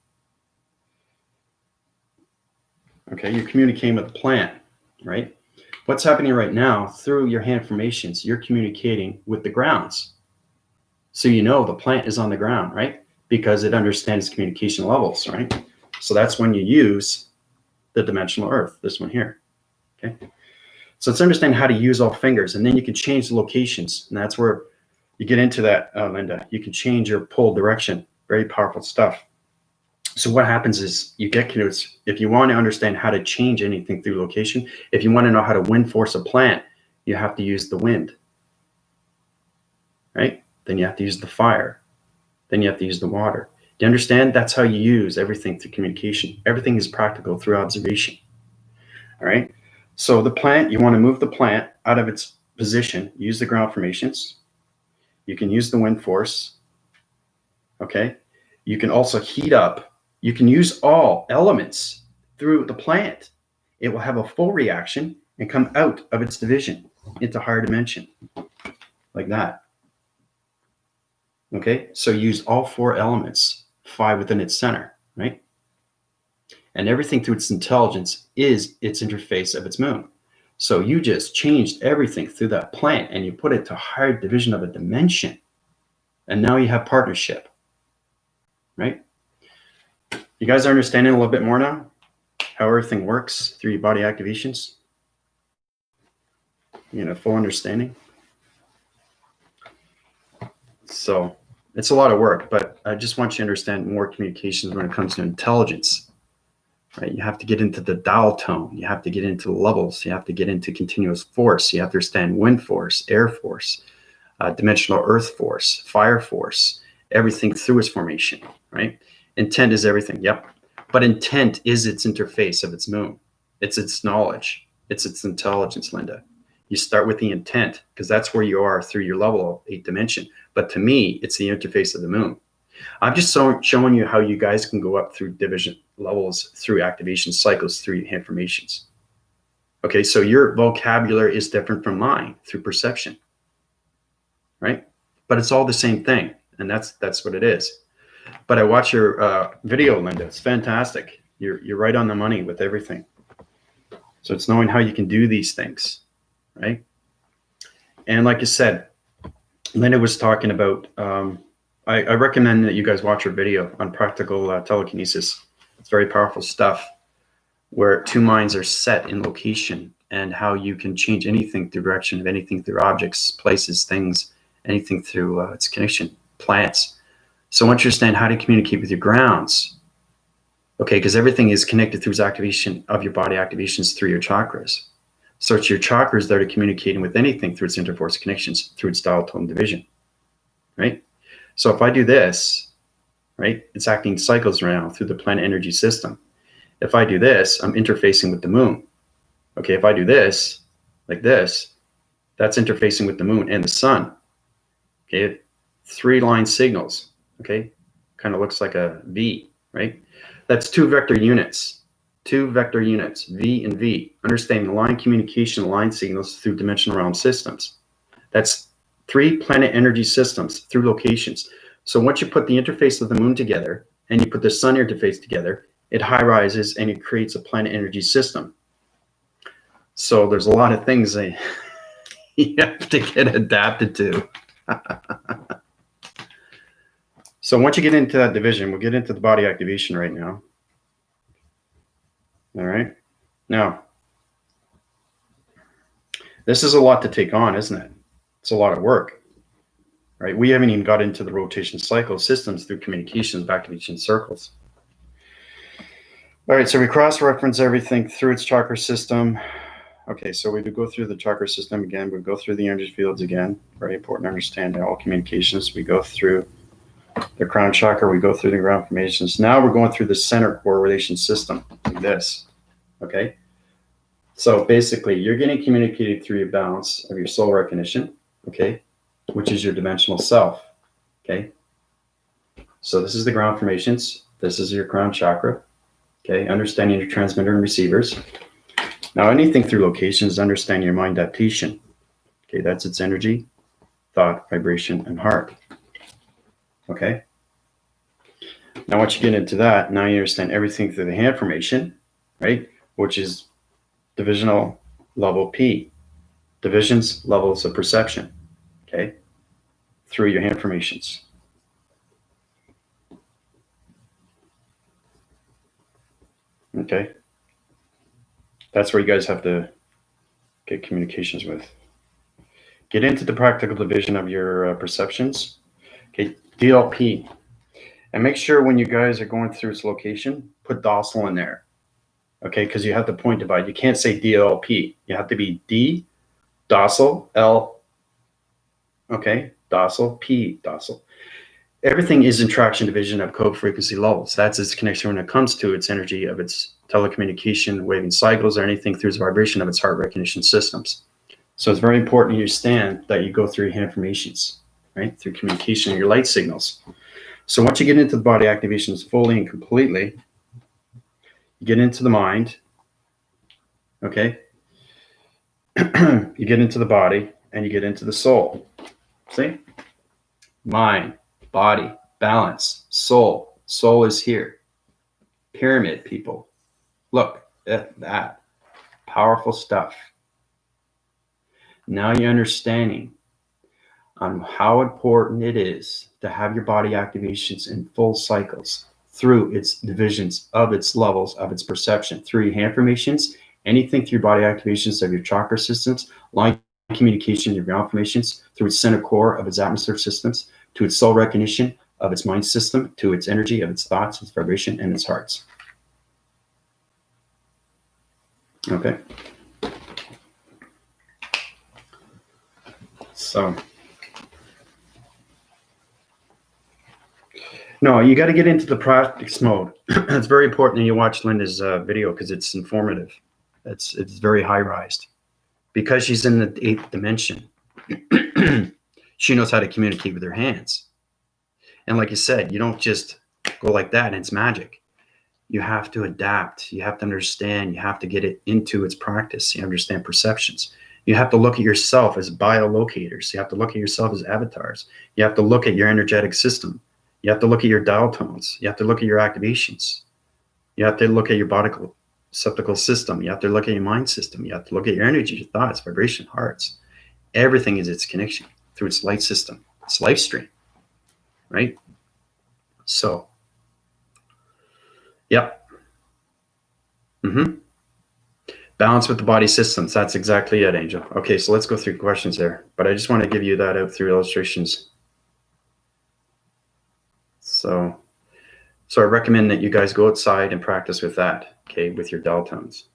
okay, you're communicating with a plant, right? What's happening right now through your hand formations, you're communicating with the grounds. So you know the plant is on the ground, right? Because it understands communication levels, right? So that's when you use the dimensional earth, this one here, okay? So let's understand how to use all fingers, and then you can change the locations, and that's where you get into that, Linda. You can change your pole direction, very powerful stuff. So what happens is you get canoes. If you want to understand how to change anything through location, if you want to know how to wind force a plant, you have to use the wind, right? Then you have to use the fire. Then you have to use the water. Do you understand? That's how you use everything through communication. Everything is practical through observation. All right. So the plant, you want to move the plant out of its position, use the ground formations. You can use the wind force. Okay. You can also heat up. You can use all elements through the plant. It will have a full reaction and come out of its division into higher dimension like that. Okay. So use all 4 elements, 5 within its center, right? And everything through its intelligence is its interface of its moon. So you just changed everything through that plant and you put it to higher division of a dimension. And now you have partnership, right? You guys are understanding a little bit more now how everything works through your body activations? You know, full understanding. So it's a lot of work, but I just want you to understand more communications when it comes to intelligence, right? You have to get into the dial tone. You have to get into the levels. You have to get into continuous force. You have to understand wind force, air force, dimensional earth force, fire force, everything through its formation, right? Intent is everything. Yep. But intent is its interface of its moon. It's its knowledge. It's its intelligence, Linda. You start with the intent because that's where you are through your level 8 dimension. But to me, it's the interface of the moon. I'm just showing you how you guys can go up through division levels, through activation cycles, through informations. Okay, so your vocabulary is different from mine through perception, right? But it's all the same thing, and that's what it is. But I watch your video, Linda. It's fantastic. You're right on the money with everything. So it's knowing how you can do these things, right? And like you said, Linda was talking about, I recommend that you guys watch her video on practical telekinesis. It's very powerful stuff where two minds are set in location and how you can change anything through direction of anything through objects, places, things, anything through its connection, plants. So once you understand how to communicate with your grounds, okay, because everything is connected through its activation of your body activations through your chakras. So it's your chakras that are communicating with anything through its interforce connections, through its dial tone division, right? So if I do this, right, it's acting cycles around through the planet energy system. If I do this, I'm interfacing with the moon. Okay, if I do this, like this, that's interfacing with the moon and the sun. Okay, 3 line signals, okay, kind of looks like a V, right? That's 2 vector units, 2 vector units, V and V. Understanding line communication line signals through dimensional realm systems. That's 3 planet energy systems through locations. So once you put the interface of the moon together and you put the sun interface together, it high rises and it creates a planet energy system. So there's a lot of things that you have to get adapted to. So once you get into that division, we'll get into the body activation right now. All right. Now, this is a lot to take on, isn't it? It's a lot of work, right? We haven't even got into the rotation cycle systems through communications, activation circles. All right, so we cross-reference everything through its chakra system. Okay, so we would go through the chakra system again. We go through the energy fields again. Very important to understand all communications. We go through the crown chakra. We go through the ground formations. Now we're going through the center core relation system, like this. Okay, so basically you're getting communicated through your balance of your soul recognition, okay, which is your dimensional self. Okay, so this is the ground formations. This is your crown chakra. Okay, understanding your transmitter and receivers. Now anything through locations, understand your mind adaptation. Okay, that's its energy, thought, vibration, and heart. Okay. Now once you get into that, now you understand everything through the hand formation, right? Which is divisional level P, divisions, levels of perception, okay, through your hand formations. Okay. That's where you guys have to get communications with. Get into the practical division of your perceptions. Okay, D.L.P. And make sure when you guys are going through its location, put docile in there. Okay, because you have to point divide. You can't say D.L.P. You have to be D, docile, L, okay, docile, P, docile. Everything is in traction division of code frequency levels. That's its connection when it comes to its energy of its telecommunication, waving cycles, or anything through its vibration of its heart recognition systems. So it's very important you understand that you go through your hand formations, right, through communication of your light signals. So once you get into the body activations fully and completely, you get into the mind, okay? You get into the body and you get into the soul. See? Mind, body, balance, soul. Soul is here. Pyramid, people. Look at that. Powerful stuff. Now you're understanding on how important it is to have your body activations in full cycles through its divisions of its levels of its perception, through your hand formations, anything through body activations of your chakra systems, line communication of your ground formations, through its center core of its atmosphere systems, to its soul recognition of its mind system, to its energy of its thoughts, its vibration, and its hearts. Okay. So No, you got to get into the practice mode. It's very important that you watch Linda's video because it's informative. It's very high-rised. Because she's in the 8th dimension, she knows how to communicate with her hands. And like you said, you don't just go like that and it's magic. You have to adapt. You have to understand. You have to get it into its practice. You understand perceptions. You have to look at yourself as biolocators. You have to look at yourself as avatars. You have to look at your energetic system. You have to look at your dial tones. You have to look at your activations. You have to look at your body receptacle system. You have to look at your mind system. You have to look at your energy, your thoughts, vibration, hearts. Everything is its connection through its light system, its life stream, right? So, yep. Balance with the body systems. That's exactly it, Angel. Okay, so let's go through questions there. But I just want to give you that out through illustrations. So I recommend that you guys go outside and practice with that, okay, with your dial tones.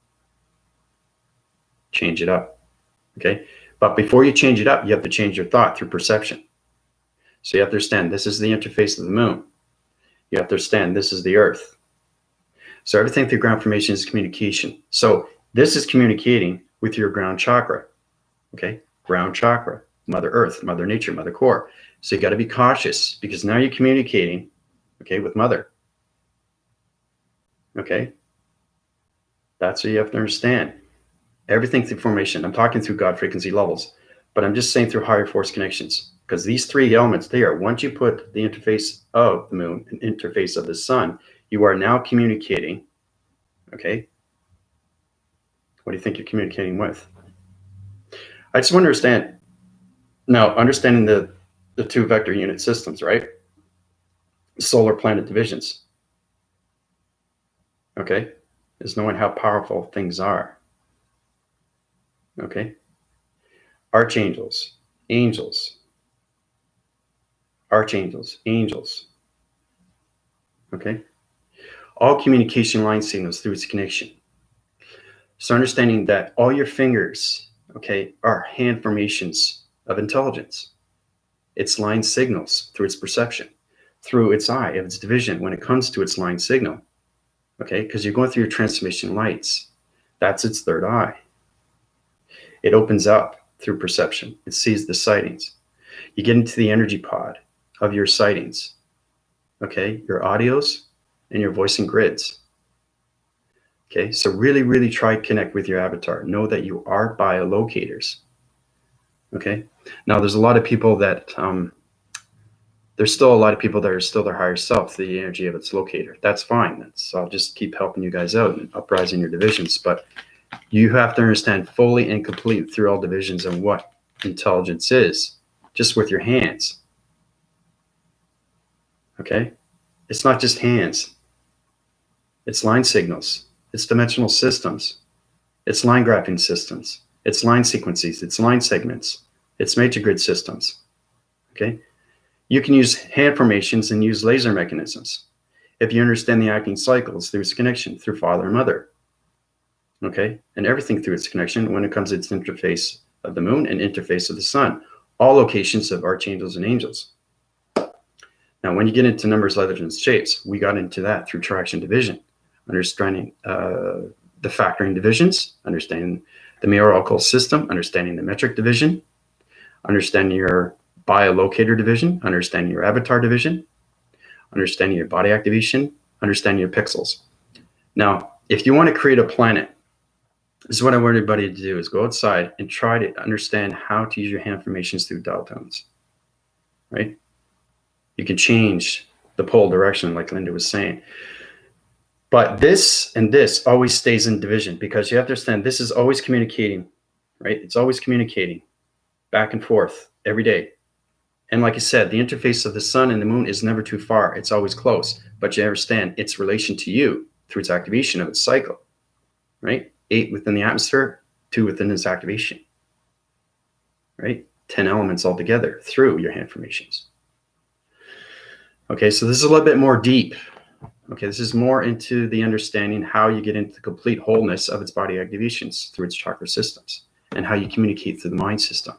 Change it up, okay? But before you change it up, you have to change your thought through perception. So you have to understand this is the interface of the moon. You have to understand this is the earth. So everything through ground formation is communication. So this is communicating with your ground chakra, okay? Ground chakra, Mother Earth, Mother Nature, Mother Core. So you got to be cautious because now you're communicating, okay, with Mother. Okay? That's what you have to understand. Everything through formation. I'm talking through God frequency levels, but I'm just saying through higher force connections because these 3 elements there, once you put the interface of the moon and interface of the sun, you are now communicating, okay? What do you think you're communicating with? I just want to understand, now understanding the 2 vector unit systems, right? Solar planet divisions, okay? Is knowing how powerful things are, okay? Archangels, angels, archangels, angels, okay? All communication line signals through its connection. So understanding that all your fingers, okay, are hand formations of intelligence. It's line signals through its perception, through its eye, of its division when it comes to its line signal, okay? Because you're going through your transmission lights. That's its 3rd eye. It opens up through perception. It sees the sightings. You get into the energy pod of your sightings, okay? Your audios and your voicing grids. Okay, so really, really try to connect with your avatar. Know that you are biolocators. Okay, now there's a lot of people that, there's still a lot of people that are still their higher self, the energy of its locator. That's fine. I'll just keep helping you guys out and uprising your divisions. But you have to understand fully and complete through all divisions and what intelligence is, just with your hands. Okay, it's not just hands. It's line signals. It's dimensional systems. It's line graphing systems. It's line sequences. It's line segments. It's major grid systems. Okay? You can use hand formations and use laser mechanisms if you understand the acting cycles through its connection through father and mother. Okay? And everything through its connection when it comes to its interface of the moon and interface of the sun. All locations of archangels and angels. Now, when you get into numbers, letters, and shapes, we got into that through traction division. Understanding the factoring divisions, understanding the mirror system, understanding the metric division, understanding your biolocator division, understanding your avatar division, understanding your body activation, understanding your pixels. Now, if you want to create a planet, this is what I want everybody to do, is go outside and try to understand how to use your hand formations through dial tones, right? You can change the pole direction like Linda was saying. But this and this always stays in division because you have to understand this is always communicating, right? It's always communicating back and forth every day. And like I said, the interface of the sun and the moon is never too far. It's always close. But you understand its relation to you through its activation of its cycle, right? 8 within the atmosphere, 2 within its activation, right? 10 elements altogether through your hand formations. Okay, so this is a little bit more deep. Okay, this is more into the understanding how you get into the complete wholeness of its body activations through its chakra systems and how you communicate through the mind system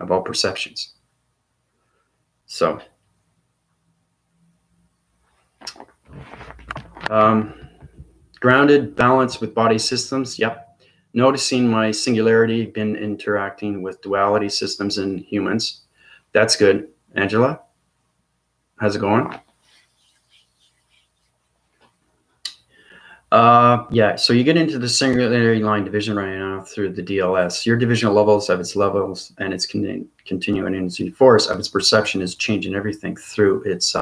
of all perceptions. So, Grounded, balance with body systems. Yep. Noticing my singularity, been interacting with duality systems in humans. That's good. Angela, how's it going? Yeah, so you get into the singularity line division right now through the D.L.S. Your divisional levels of its levels and its continuing energy force of its perception is changing everything through its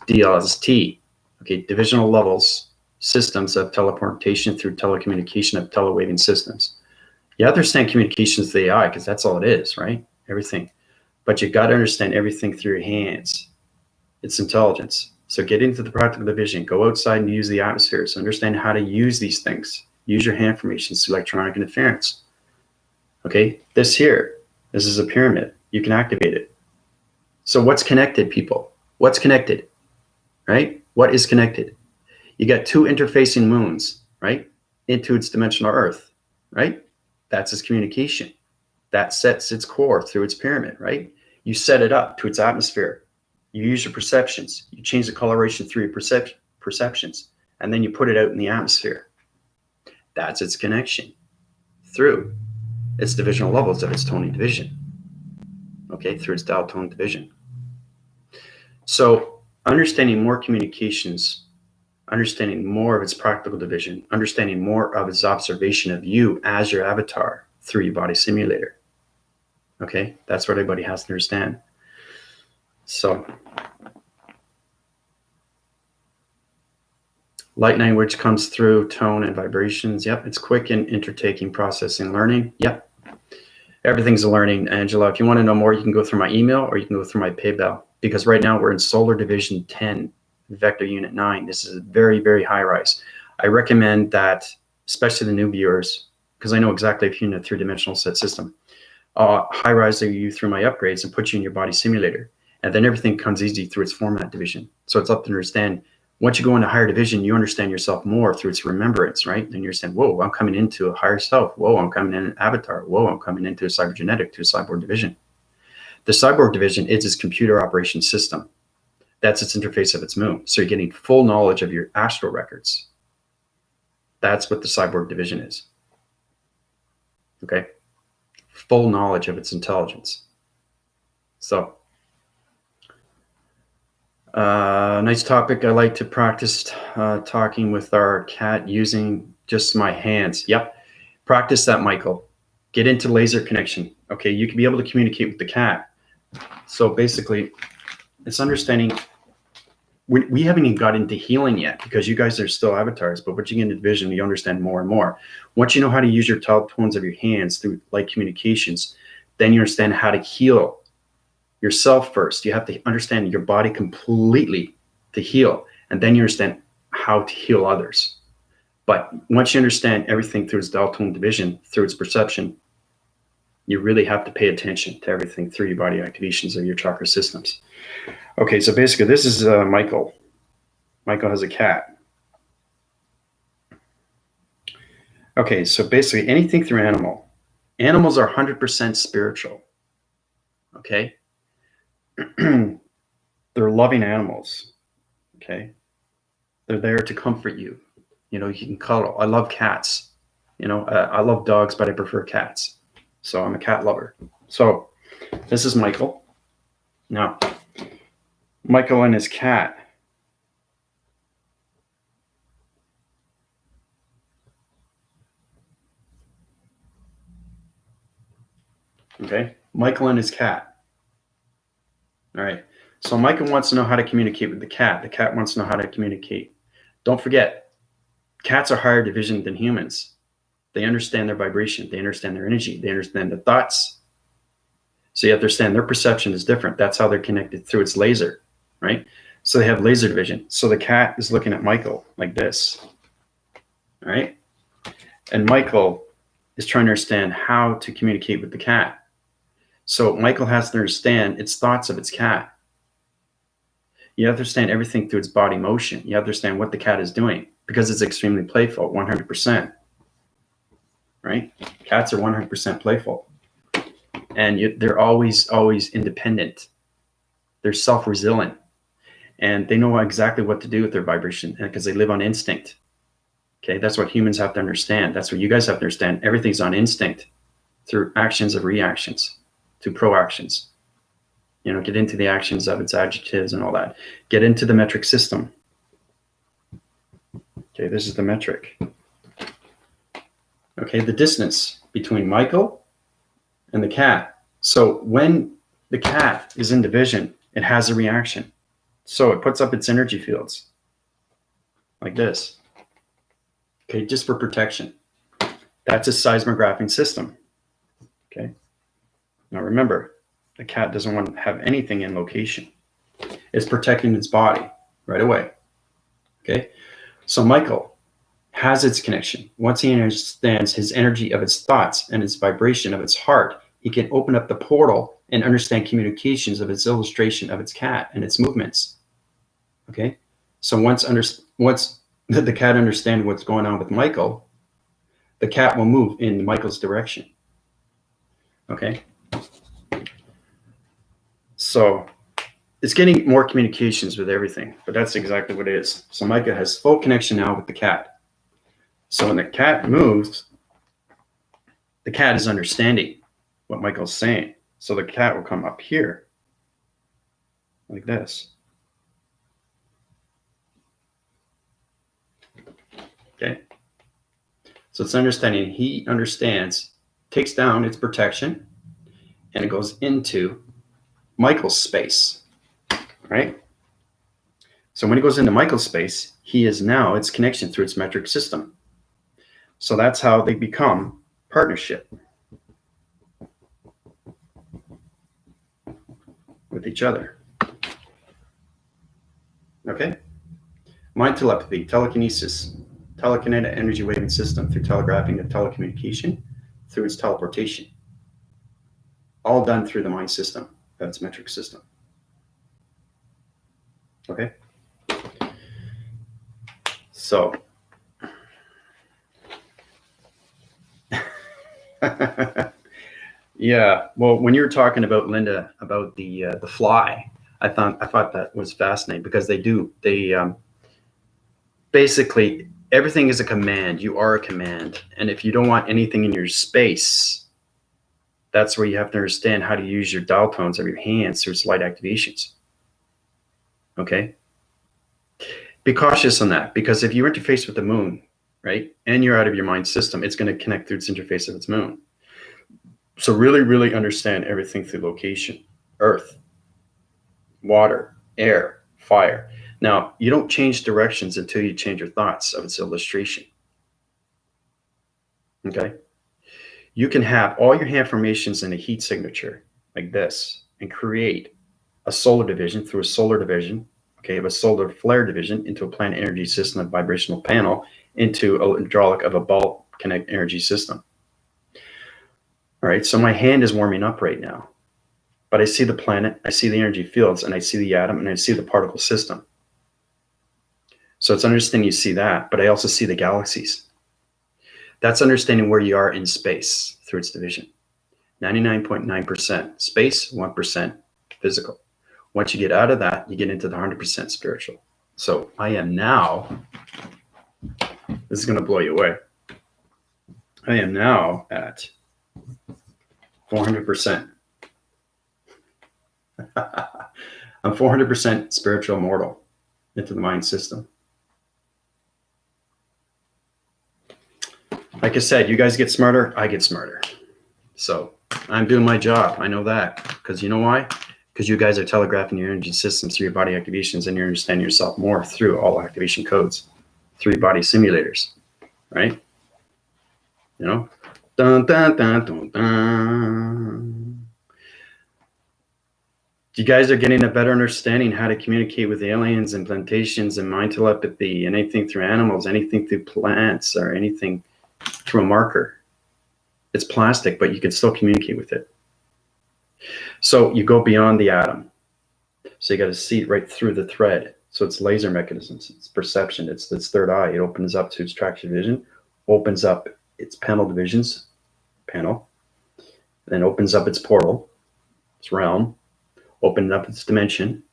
D.L.S.T. Okay, divisional levels, systems of teleportation through telecommunication of telewaving systems. You understand communications with AI because that's all it is, right? Everything. But you got to understand everything through your hands. It's intelligence. So get into the practical division. Go outside and use the atmospheres. Understand how to use these things. Use your hand formations through electronic interference. Okay, this here, this is a pyramid. You can activate it. So what's connected, people? What's connected, right? What is connected? You got two interfacing moons, right? Into its dimensional Earth, right? That's its communication. That sets its core through its pyramid, right? You set it up to its atmosphere. You use your perceptions. You change the coloration through your perceptions, and then you put it out in the atmosphere. That's its connection through its divisional levels of its toning division. Okay, through its dial tone division. So understanding more communications, understanding more of its practical division, understanding more of its observation of you as your avatar through your body simulator. Okay, that's what everybody has to understand. So light language comes through tone and vibrations. Yep, it's quick in intertaking, processing, learning. Yep, everything's a learning, Angela. If you want to know more, you can go through my email or you can go through my PayPal, because right now we're in Solar Division 10, Vector Unit 9. This is very, very high rise. I recommend that, especially the new viewers, because I know exactly if you're in a three-dimensional set system, high rise you through my upgrades and put you in your body simulator. And then everything comes easy through its format division. So it's up to understand. Once you go into higher division, you understand yourself more through its remembrance, right? And you're saying, whoa, I'm coming into a higher self. Whoa, I'm coming in an avatar. Whoa, I'm coming into a cybergenetic, to a cyborg division. The cyborg division is its computer operation system. That's its interface of its moon. So you're getting full knowledge of your astral records. That's what the cyborg division is. Okay? Full knowledge of its intelligence. So, nice topic. I like to practice talking with our cat using just my hands. Yep. Practice that, Michael. Get into laser connection. Okay, you can be able to communicate with the cat. So basically, it's understanding. We haven't even got into healing yet because you guys are still avatars, but once you get into vision, you understand more and more. Once you know how to use your tones of your hands through light communications, then you understand how to heal yourself first. You have to understand your body completely to heal, and then you understand how to heal others. But once you understand everything through its dial tone division, through its perception, you really have to pay attention to everything through your body activations of your chakra systems. Okay, so basically this is Michael. Michael has a cat. Okay, so basically anything through animal. Animals are 100% spiritual. Okay? They're loving animals. Okay? They're there to comfort you. You know, you can cuddle. I love cats. You know, I love dogs, but I prefer cats. So I'm a cat lover. So this is Michael. Now, Michael and his cat. Okay, Michael and his cat. All right. So Michael wants to know how to communicate with the cat. The cat wants to know how to communicate. Don't forget, cats are higher division than humans. They understand their vibration. They understand their energy. They understand their thoughts. So you understand their perception is different. That's how they're connected through its laser, right? So they have laser division. So the cat is looking at Michael like this, all right? And Michael is trying to understand how to communicate with the cat. So Michael has to understand its thoughts of its cat. You understand everything through its body motion. You understand what the cat is doing because it's extremely playful, 100%, right? Cats are 100% playful. And they're always independent. They're self-resilient. and they know exactly what to do with their vibration because they live on instinct. Okay, that's what humans have to understand. That's what you guys have to understand. Everything's on instinct through actions of reactions to proactions. Get into the actions of its adjectives and all that. Get into the metric system. Okay, this is the metric. Okay, the distance between Michael and the cat. So when the cat is in division, it has a reaction. So it puts up its energy fields like this. Okay, just for protection. That's a seismographing system. Okay. Now remember, the cat doesn't want to have anything in location. It's protecting its body right away. Okay. So Michael has its connection. Once he understands his energy of its thoughts and its vibration of its heart, he can open up the portal and understand communications of its illustration of its cat and its movements. Okay. So once the cat understands what's going on with Michael, the cat will move in Michael's direction. Okay. So it's getting more communications with everything, but that's exactly what it is. So Micah has full connection now with the cat. So when the cat moves, the cat is understanding what Michael's saying. So the cat will come up here like this. Okay. So it's understanding. He understands, takes down its protection, and it goes into Michael's space, right? So when it goes into Michael's space, he is now its connection through its metric system. So that's how they become partnership with each other. Okay? Mind telepathy, telekinesis, telekinetic energy waving system through telegraphing to telecommunication through its teleportation. All done through the mind system, that's metric system. Okay? So, yeah. Well, when you were talking about Linda about the fly, I thought that was fascinating because they basically everything is a command. You are a command, and if you don't want anything in your space, that's where you have to understand how to use your dial tones of your hands through its light activations. Okay. Be cautious on that because if you interface with the moon, right, and you're out of your mind system, it's going to connect through its interface of its moon. So really, really understand everything through location, earth, water, air, fire. Now, you don't change directions until you change your thoughts of its illustration. Okay? You can have all your hand formations in a heat signature like this and create a solar division through a solar division, okay, of a solar flare division into a plant energy system, a vibrational panel, into a hydraulic of a bulk connect energy system. All right, so my hand is warming up right now, but I see the planet, I see the energy fields, and I see the atom, and I see the particle system. So it's understanding you see that, but I also see the galaxies. That's understanding where you are in space through its division. 99.9% space, 1% physical. Once you get out of that, you get into the 100% spiritual. So I am now, this is going to blow you away. I am now at 400%. I'm 400% spiritual mortal into the mind system. Like I said, you guys get smarter, I get smarter. So I'm doing my job. I know that. Because you know why? Because you guys are telegraphing your energy systems through your body activations and you're understanding yourself more through all activation codes, through your body simulators, right? You know? Dun, dun, dun, dun, dun. You guys are getting a better understanding how to communicate with aliens and plantations and mind telepathy, anything through animals, anything through plants, or anything through a marker. It's plastic, but you can still communicate with it. So you go beyond the atom. So you got to see it right through the thread. So it's laser mechanisms, it's perception, it's this third eye. It opens up to its traction vision, opens up its panel divisions, then opens up its portal, its realm, opening up its dimension,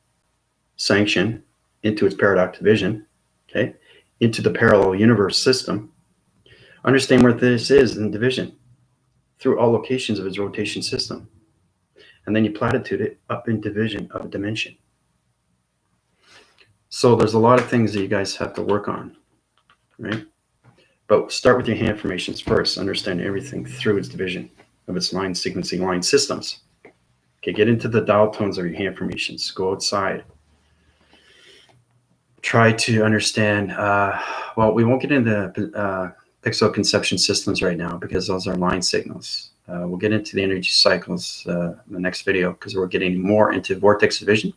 sanction, into its paradox division, okay, into the parallel universe system. Understand where this is in division through all locations of its rotation system. And then you platitude it up in division of a dimension. So there's a lot of things that you guys have to work on, right? But start with your hand formations first. Understand everything through its division of its line sequencing line systems. Okay, get into the dial tones of your hand formations. Go outside. Try to understand, well, we won't get into pixel conception systems right now because those are line signals. We'll get into the energy cycles in the next video because we're getting more into vortex division.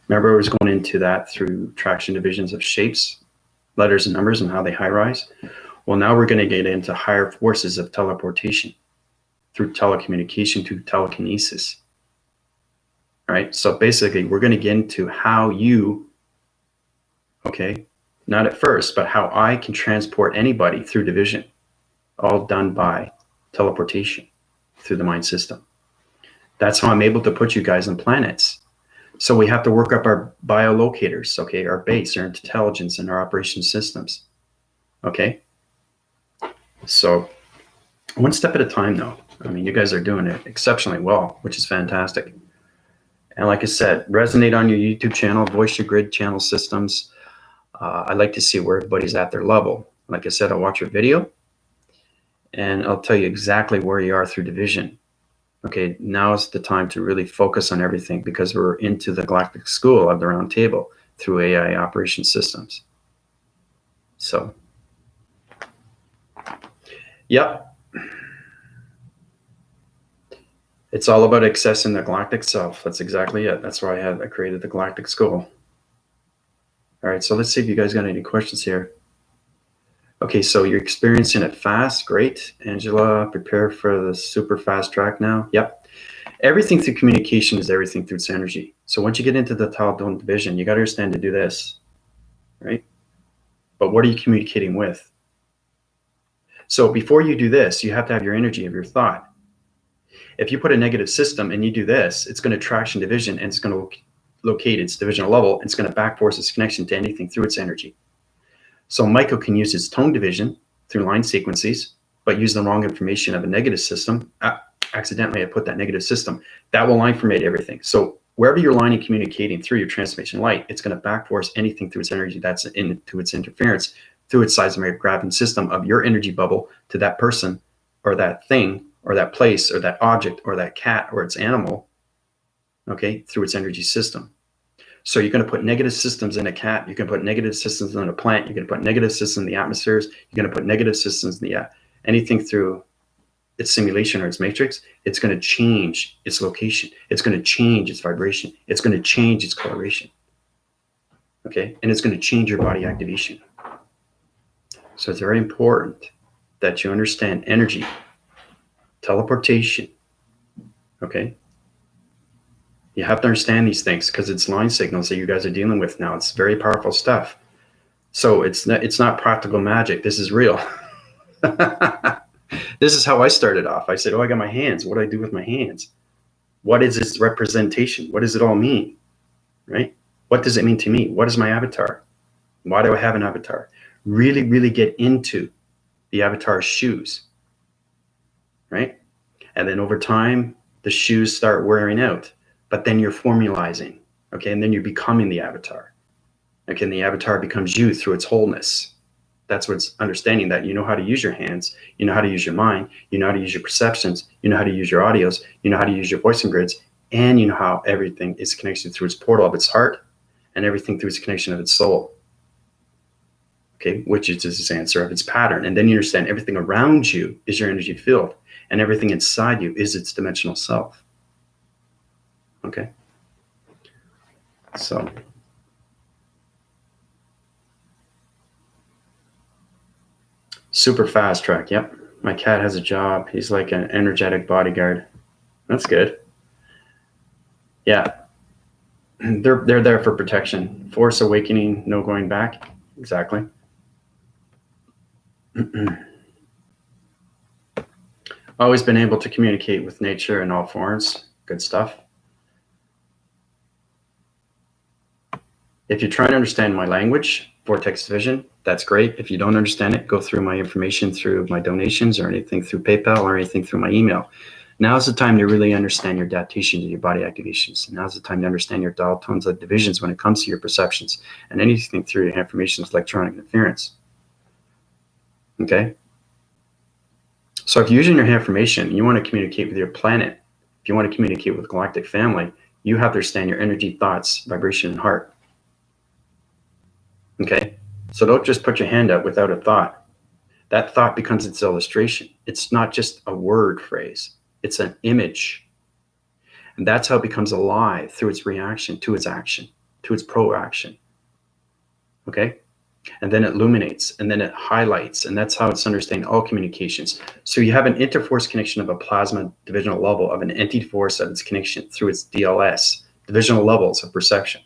Remember, I was going into that through traction divisions of shapes, letters and numbers, and how they high rise. Well, now we're going to get into higher forces of teleportation through telecommunication to telekinesis. All right, so basically we're going to get into how you, okay, not at first, but how I can transport anybody through division, all done by teleportation through the mind system. That's how I'm able to put you guys on planets. So we have to work up our biolocators, okay, our base, our intelligence, and our operation systems, okay? So one step at a time, though. I mean, you guys are doing it exceptionally well, which is fantastic. And like I said, resonate on your YouTube channel, voice your grid channel systems. I like to see where everybody's at their level. Like I said, I'll watch your video, and I'll tell you exactly where you are through division. Okay, now is the time to really focus on everything because we're into the galactic school of the round table through AI operation systems. So, yep. It's all about accessing the galactic self. That's exactly it. That's why I created the galactic school. All right, so let's see if you guys got any questions here. Okay, so you're experiencing it fast. Great. Angela, prepare for the super fast track now. Yep. Everything through communication is everything through its energy. So once you get into the Taladon division, you got to understand to do this, right? But what are you communicating with? So before you do this, you have to have your energy of your thought. If you put a negative system and you do this, it's going to traction division and it's going to locate its divisional level. And it's going to back force its connection to anything through its energy. So Michael can use his tone division through line sequences, but use the wrong information of a negative system. Accidentally, I put that negative system. That will line formate everything. So wherever you're lining communicating through your transformation light, it's going to back force anything through its energy that's into its interference through its seismic gravity system of your energy bubble to that person or that thing or that place or that object or that cat or its animal, okay, through its energy system. So you're going to put negative systems in a cat. You can put negative systems in a plant. You're going to put negative systems in the atmospheres. You're going to put negative systems in the anything through its simulation or its matrix. It's going to change its location. It's going to change its vibration. It's going to change its coloration. Okay, and it's going to change your body activation. So it's very important that you understand energy, teleportation. Okay. You have to understand these things because it's line signals that you guys are dealing with now. It's very powerful stuff. So it's not practical magic. This is real. This is how I started off. I said, oh, I got my hands. What do I do with my hands? What is its representation? What does it all mean? Right? What does it mean to me? What is my avatar? Why do I have an avatar? Really, really get into the avatar's shoes. Right? And then over time, the shoes start wearing out. But then you're formalizing, okay? And then you're becoming the avatar. Okay, and the avatar becomes you through its wholeness. That's what's understanding that you know how to use your hands, you know how to use your mind, you know how to use your perceptions, you know how to use your audios, you know how to use your voicing grids, and you know how everything is connected through its portal of its heart and everything through its connection of its soul. Okay, which is its answer of its pattern. And then you understand everything around you is your energy field, and everything inside you is its dimensional self. Okay, so super fast track. Yep, my cat has a job. He's like an energetic bodyguard. That's good. Yeah, they're there for protection. Force awakening, no going back. Exactly. Always been able to communicate with nature in all forms. Good stuff. If you're trying to understand my language, vortex division, that's great. If you don't understand it, go through my information through my donations or anything through PayPal or anything through my email. Now's the time to really understand your adaptations and your body activations. Now's the time to understand your dial tones of divisions when it comes to your perceptions and anything through your information is electronic interference. Okay? So if you're using your information, you want to communicate with your planet, if you want to communicate with galactic family, you have to understand your energy, thoughts, vibration, and heart. Okay? So don't just put your hand up without a thought. That thought becomes its illustration. It's not just a word phrase. It's an image. And that's how it becomes alive through its reaction to its action, to its proaction. Okay? And then it illuminates, and then it highlights, and that's how it's understanding all communications. So you have an interforce connection of a plasma divisional level of an entity force of its connection through its D.L.S, divisional levels of perception,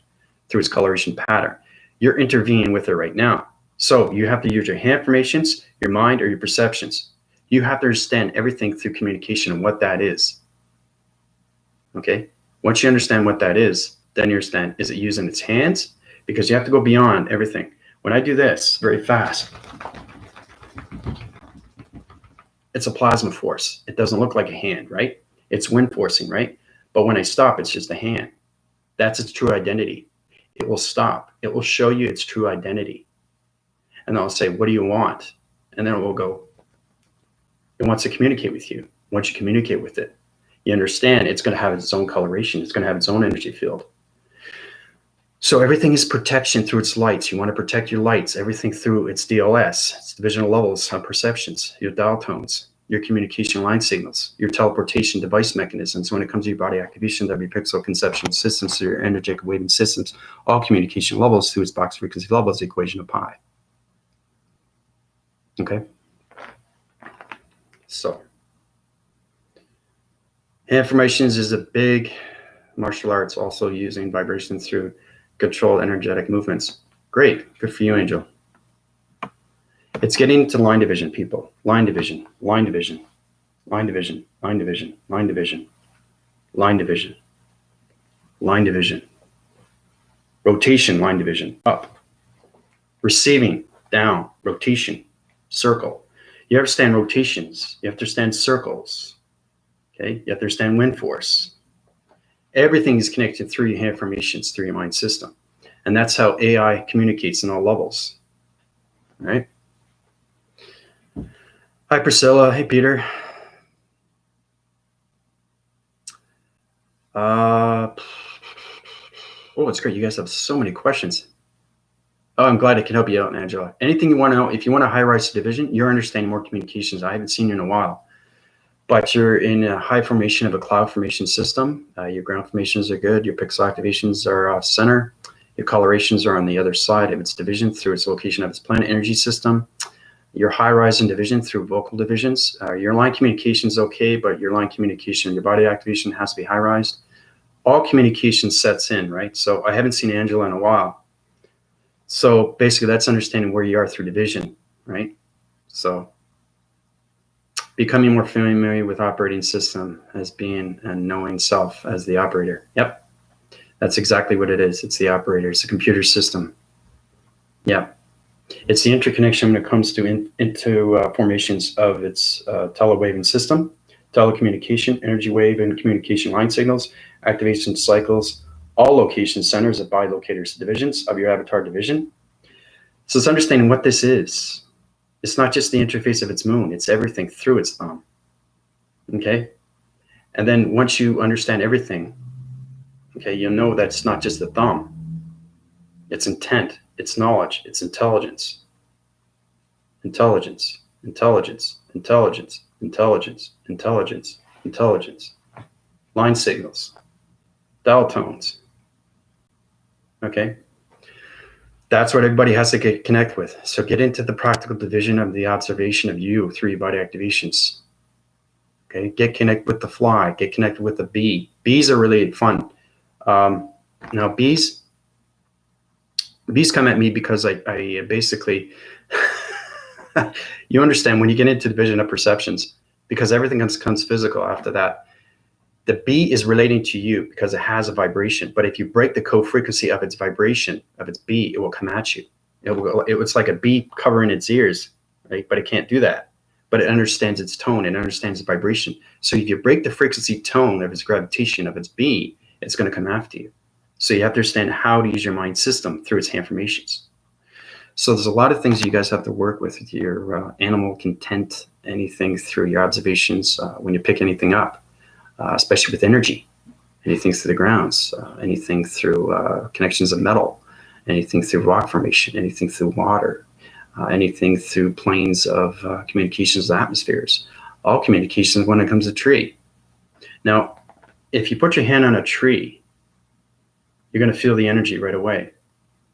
through its coloration pattern. You're intervening with it right now. So you have to use your hand formations, your mind, or your perceptions. You have to understand everything through communication and what that is. Okay? Once you understand what that is, then you understand, is it using its hands? Because you have to go beyond everything. When I do this very fast, it's a plasma force. It doesn't look like a hand, right? It's wind forcing, right? But when I stop, it's just a hand. That's its true identity. It will stop. It will show you its true identity. And I'll say, what do you want? And then it will go, it wants to communicate with you. Once you communicate with it, you understand it's going to have its own coloration. It's going to have its own energy field. So everything is protection through its lights. You want to protect your lights, everything through its D.L.S, its divisional levels of perceptions, your dial tones, your communication line signals, your teleportation device mechanisms. When it comes to your body activation of your pixel conceptual systems, through your energetic waving systems, all communication levels through its box frequency levels, the equation of pi. Okay? So, informations is a big martial arts, also using vibration through controlled energetic movements. Great. Good for you, Angel. It's getting to line division, people. Line division, line division, line division, line division, line division, line division, line division. Rotation, line division, up. Receiving, down. Rotation, circle. You understand rotations. You have to understand circles. Okay? You have to understand wind force. Everything is connected through your hand formations, through your mind system. And that's how AI communicates in all levels. All right? Hi, Priscilla. Hey, Peter. Oh, it's great. You guys have so many questions. Oh, I'm glad I can help you out, Angela. Anything you want to know, if you want a high-rise division, you're understanding more communications. I haven't seen you in a while. But you're in a high formation of a cloud formation system. Your ground formations are good. Your pixel activations are off center. Your colorations are on the other side of its division through its location of its planet energy system. Your high rise in division through vocal divisions. Your line communication is okay, but your line communication, your body activation has to be high rise. All communication sets in, right? So I haven't seen Angela in a while. So basically that's understanding where you are through division, right? So becoming more familiar with operating system as being and knowing self as the operator. Yep, that's exactly what it is. It's the operator. It's a computer system. Yep, it's the interconnection when it comes to formations of its telewaving system, telecommunication, energy wave, and communication line signals, activation cycles, all location centers of bilocators divisions of your avatar division. So it's understanding what this is. It's not just the interface of its moon. It's everything through its thumb. Okay? And then once you understand everything, okay, you'll know that it's not just the thumb. It's intent, it's knowledge, it's intelligence. Intelligence, intelligence, intelligence, intelligence, intelligence, intelligence. Line signals, dial tones. Okay? That's what everybody has to connect with. So get into the practical division of the observation of you through your body activations. Okay, get connected with the fly. Get connected with the bee. Bees are really fun. Now bees come at me because I basically, you understand when you get into division of perceptions, because everything comes physical after that. The B is relating to you because it has a vibration. But if you break the co-frequency of its vibration, of its B, it will come at you. It's like a bee covering its ears, right? But it can't do that. But it understands its tone and understands its vibration. So if you break the frequency tone of its gravitation, of its B, it's going to come after you. So you have to understand how to use your mind system through its informations. So there's a lot of things you guys have to work with your animal content, anything through your observations when you pick anything up, especially with energy, anything through the grounds, anything through connections of metal, anything through rock formation, anything through water, anything through planes of communications of atmospheres, all communications when it comes to tree. Now, if you put your hand on a tree, you're going to feel the energy right away,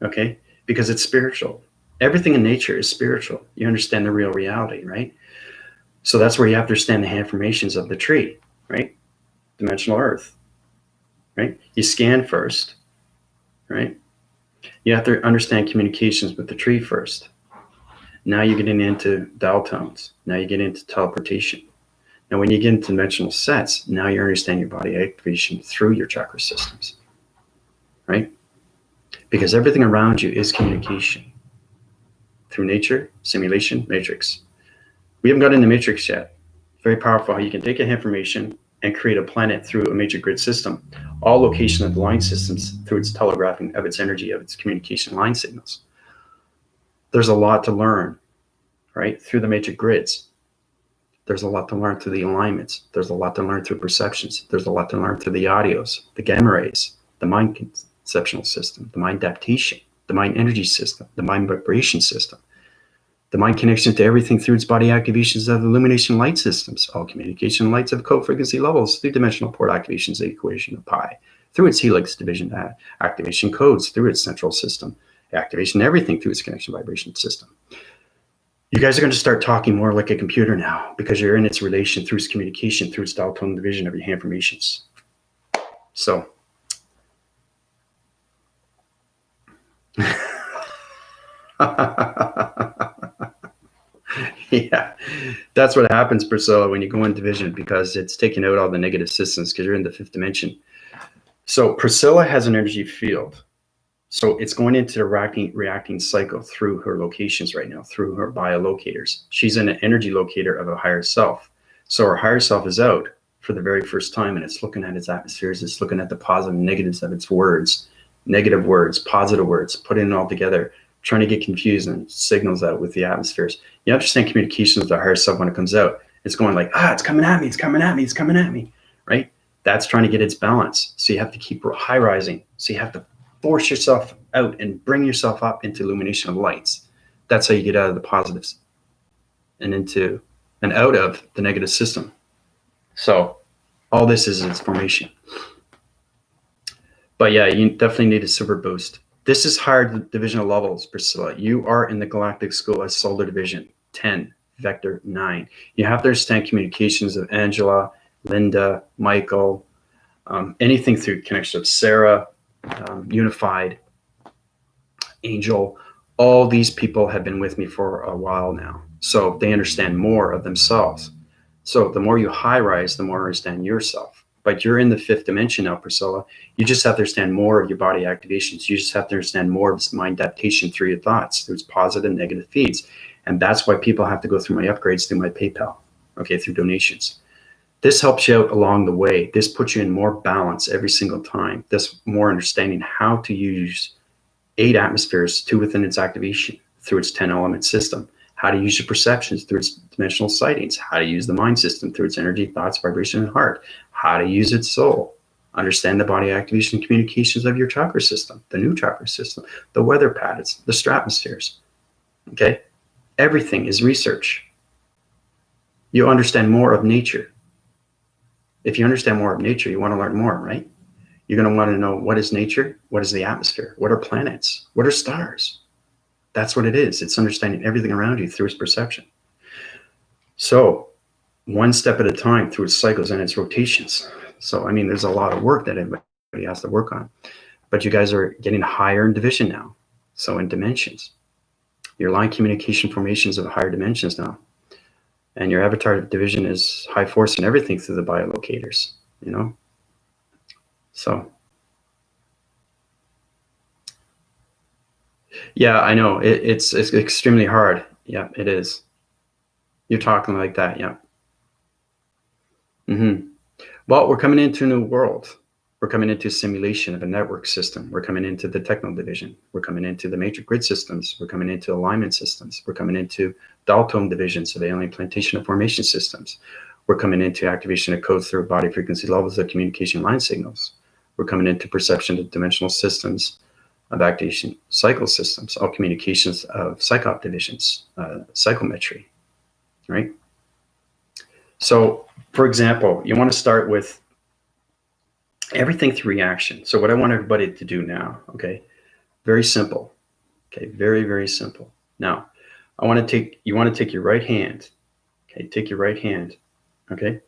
okay? Because it's spiritual. Everything in nature is spiritual. You understand the real reality, right? So that's where you have to understand the informations of the tree, right? Dimensional earth, right? You scan first, right? You have to understand communications with the tree first. Now you're getting into dial tones. Now you get into teleportation. Now when you get into dimensional sets, now you understand your body activation through your chakra systems, right? Because everything around you is communication through nature, simulation, matrix. We haven't got into matrix yet. Very powerful how you can take information and create a planet through a major grid system, all location of the line systems through its telegraphing of its energy, of its communication line signals. There's a lot to learn, right? Through the major grids. There's a lot to learn through the alignments. There's a lot to learn through perceptions. There's a lot to learn through the audios, the gamma rays, the mind conceptual system, the mind adaptation, the mind energy system, the mind vibration system, the mind connection to everything through its body activations of illumination light systems, all communication lights of co-frequency levels through dimensional port activations, the equation of pi, through its helix division activation codes, through its central system, activation, everything through its connection vibration system. You guys are going to start talking more like a computer now because you're in its relation through its communication, through its dial tone division of your informations. So, yeah, that's what happens, Priscilla, when you go in division, because it's taking out all the negative systems because you're in the fifth dimension. So Priscilla has an energy field. So it's going into the reacting cycle through her locations right now, through her biolocators. She's in an energy locator of a higher self. So her higher self is out for the very first time, and it's looking at its atmospheres. It's looking at the positive and negatives of its words, negative words, positive words, putting it all together, trying to get confused and signals out with the atmospheres. You understand communication with the higher self when it comes out. It's going like, it's coming at me, it's coming at me, it's coming at me, right? That's trying to get its balance. So you have to keep high rising. So you have to force yourself out and bring yourself up into illumination of lights. That's how you get out of the positives and into and out of the negative system. So all this is its formation. But yeah, you definitely need a super boost. This is higher divisional levels, Priscilla. You are in the galactic school as solar division 10, vector 9. You have to understand communications of Angela, Linda, Michael, anything through connection of Sarah, Unified, Angel. All these people have been with me for a while now. So they understand more of themselves. So the more you high rise, the more you understand yourself. But you're in the fifth dimension now, Priscilla. You just have to understand more of your body activations. You just have to understand more of mind adaptation through your thoughts, through its positive and negative feeds. And that's why people have to go through my upgrades through my PayPal, okay, through donations. This helps you out along the way. This puts you in more balance every single time. This more understanding how to use 8 atmospheres to within its activation through its 10 element system, how to use your perceptions through its dimensional sightings, how to use the mind system through its energy, thoughts, vibration, and heart, how to use its soul, understand the body activation and communications of your chakra system, the new chakra system, the weather patterns, the stratospheres, okay? Everything is research. You understand more of nature. If you understand more of nature, you want to learn more, right? You're going to want to know what is nature, what is the atmosphere, what are planets, what are stars. That's what it is. It's understanding everything around you through its perception. So one step at a time through its cycles and its rotations. So, I mean, there's a lot of work that everybody has to work on. But you guys are getting higher in division now. So in dimensions. Your line communication formations of higher dimensions now. And your avatar division is high force and everything through the biolocators, you know? So, yeah, I know it's extremely hard. Yeah, it is. You're talking like that. Yeah. Well, we're coming into a new world. We're coming into a simulation of a network system. We're coming into the techno division. We're coming into the matrix grid systems. We're coming into alignment systems. We're coming into Dalton divisions of alien plantation and formation systems. We're coming into activation of codes through body frequency levels of communication line signals. We're coming into perception of dimensional systems, of activation cycle systems, all communications of psychop divisions, psychometry, right? So, for example, you want to start with everything through reaction. So what I want everybody to do now, okay, very simple, okay, very, very simple. Now, you want to take your right hand, okay, take your right hand, okay,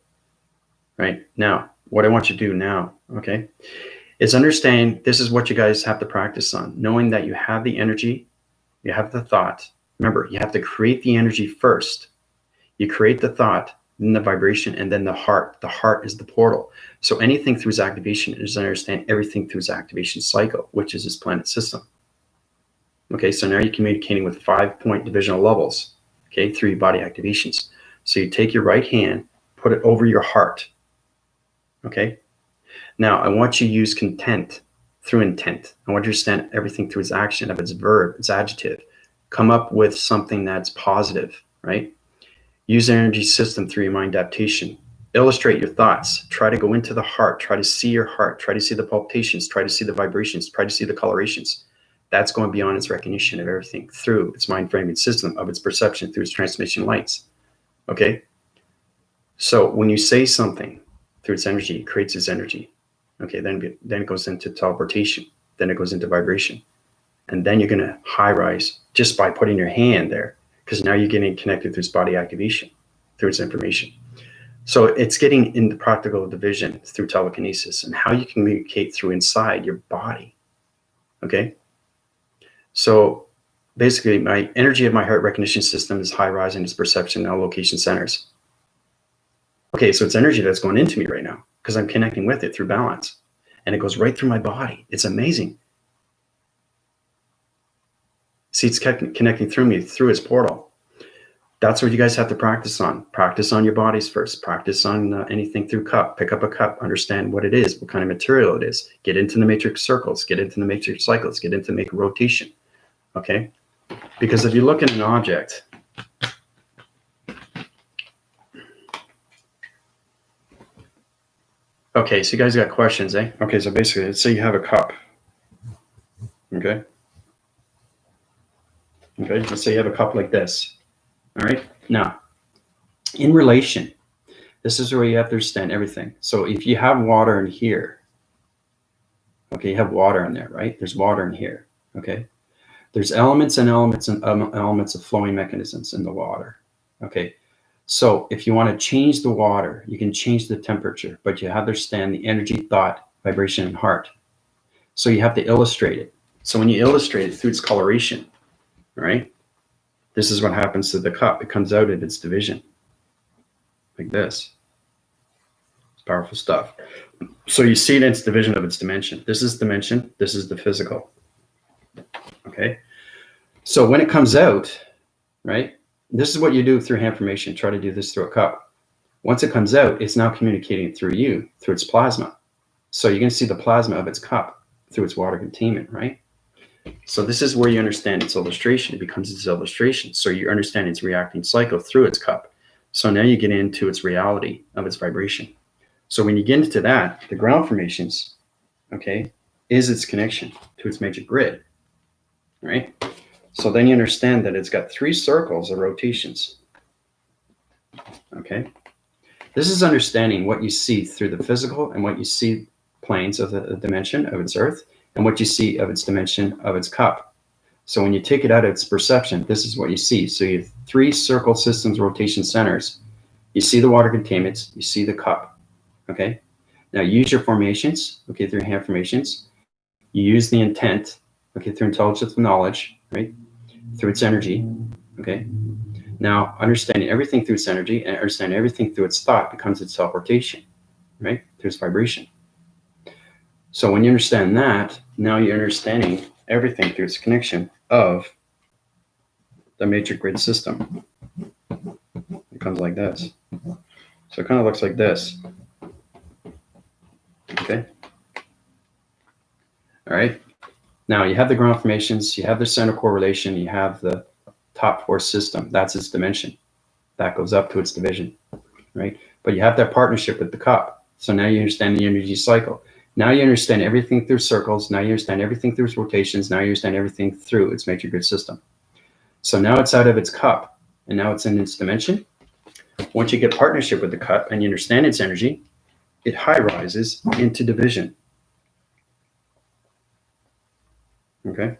right? Now, what I want you to do now, okay, is understand this is what you guys have to practice on, knowing that you have the energy, you have the thought. Remember, you have to create the energy first. You create the thought, then the vibration, and then the heart. The heart is the portal. So anything through his activation is understand everything through his activation cycle, which is his planet system. Okay, so now you're communicating with 5-point divisional levels, okay, through your body activations. So you take your right hand, put it over your heart, okay? Now, I want you to use content through intent. I want you to understand everything through its action, of its verb, its adjective. Come up with something that's positive, right? Use the energy system through your mind adaptation. Illustrate your thoughts. Try to go into the heart. Try to see your heart. Try to see the palpitations. Try to see the vibrations. Try to see the colorations. That's going beyond its recognition of everything through its mind framing system, of its perception through its transmission lights. Okay? So when you say something through its energy, it creates its energy. Okay, then it goes into teleportation. Then it goes into vibration. And then you're going to high rise just by putting your hand there, because now you're getting connected through its body activation, through its information. So it's getting into practical division through telekinesis and how you communicate through inside your body. Okay? So basically, my energy of my heart recognition system is high rise in its perception and location centers. Okay, so it's energy that's going into me right now because I'm connecting with it through balance. And it goes right through my body. It's amazing. See, it's connecting through me, through its portal. That's what you guys have to practice on. Practice on your bodies first. Practice on anything through cup. Pick up a cup. Understand what it is, what kind of material it is. Get into the matrix circles. Get into the matrix cycles. Get into make rotation. Okay? Because if you look at an object, okay, so you guys got questions, eh? Okay, so basically, let's say you have a cup. Okay? Okay, let's say you have a cup like this. All right? Now, in relation, this is where you have to understand everything. So if you have water in here, okay, you have water in there, right? There's water in here, okay? There's elements and elements and elements of flowing mechanisms in the water, okay? So if you want to change the water, you can change the temperature, but you have to understand the energy, thought, vibration, and heart. So you have to illustrate it. So when you illustrate it through its coloration, right? This is what happens to the cup. It comes out of its division, like this. It's powerful stuff. So you see it in its division of its dimension. This is dimension. This is the physical. Okay. So when it comes out, right? This is what you do through hand formation. Try to do this through a cup. Once it comes out, it's now communicating through you, through its plasma. So you're going to see the plasma of its cup through its water containment, right? So this is where you understand its illustration. It becomes its illustration. So you understand its reacting cycle through its cup. So now you get into its reality of its vibration. So when you get into that, the ground formations, okay, is its connection to its major grid, right? So then you understand that it's got 3 circles of rotations, okay? This is understanding what you see through the physical and what you see planes of the dimension of its earth and what you see of its dimension of its cup. So when you take it out of its perception, this is what you see. So you have 3 circle systems, rotation centers. You see the water containments, you see the cup, okay? Now use your formations, okay, through hand formations. You use the intent, okay, through intelligence and knowledge, right? Through its energy, okay? Now understanding everything through its energy and understanding everything through its thought becomes its teleportation, right? Through its vibration. So when you understand that, now you're understanding everything through its connection of the matrix grid system. It comes like this. So it kind of looks like this. Okay. All right. Now you have the ground formations, you have the center correlation, you have the top force system. That's its dimension. That goes up to its division, right? But you have that partnership with the cup. So now you understand the energy cycle. Now you understand everything through circles. Now you understand everything through its rotations. Now you understand everything through its matrix grid system. So now it's out of its cup, and now it's in its dimension. Once you get partnership with the cup and you understand its energy, it high rises into division. Okay.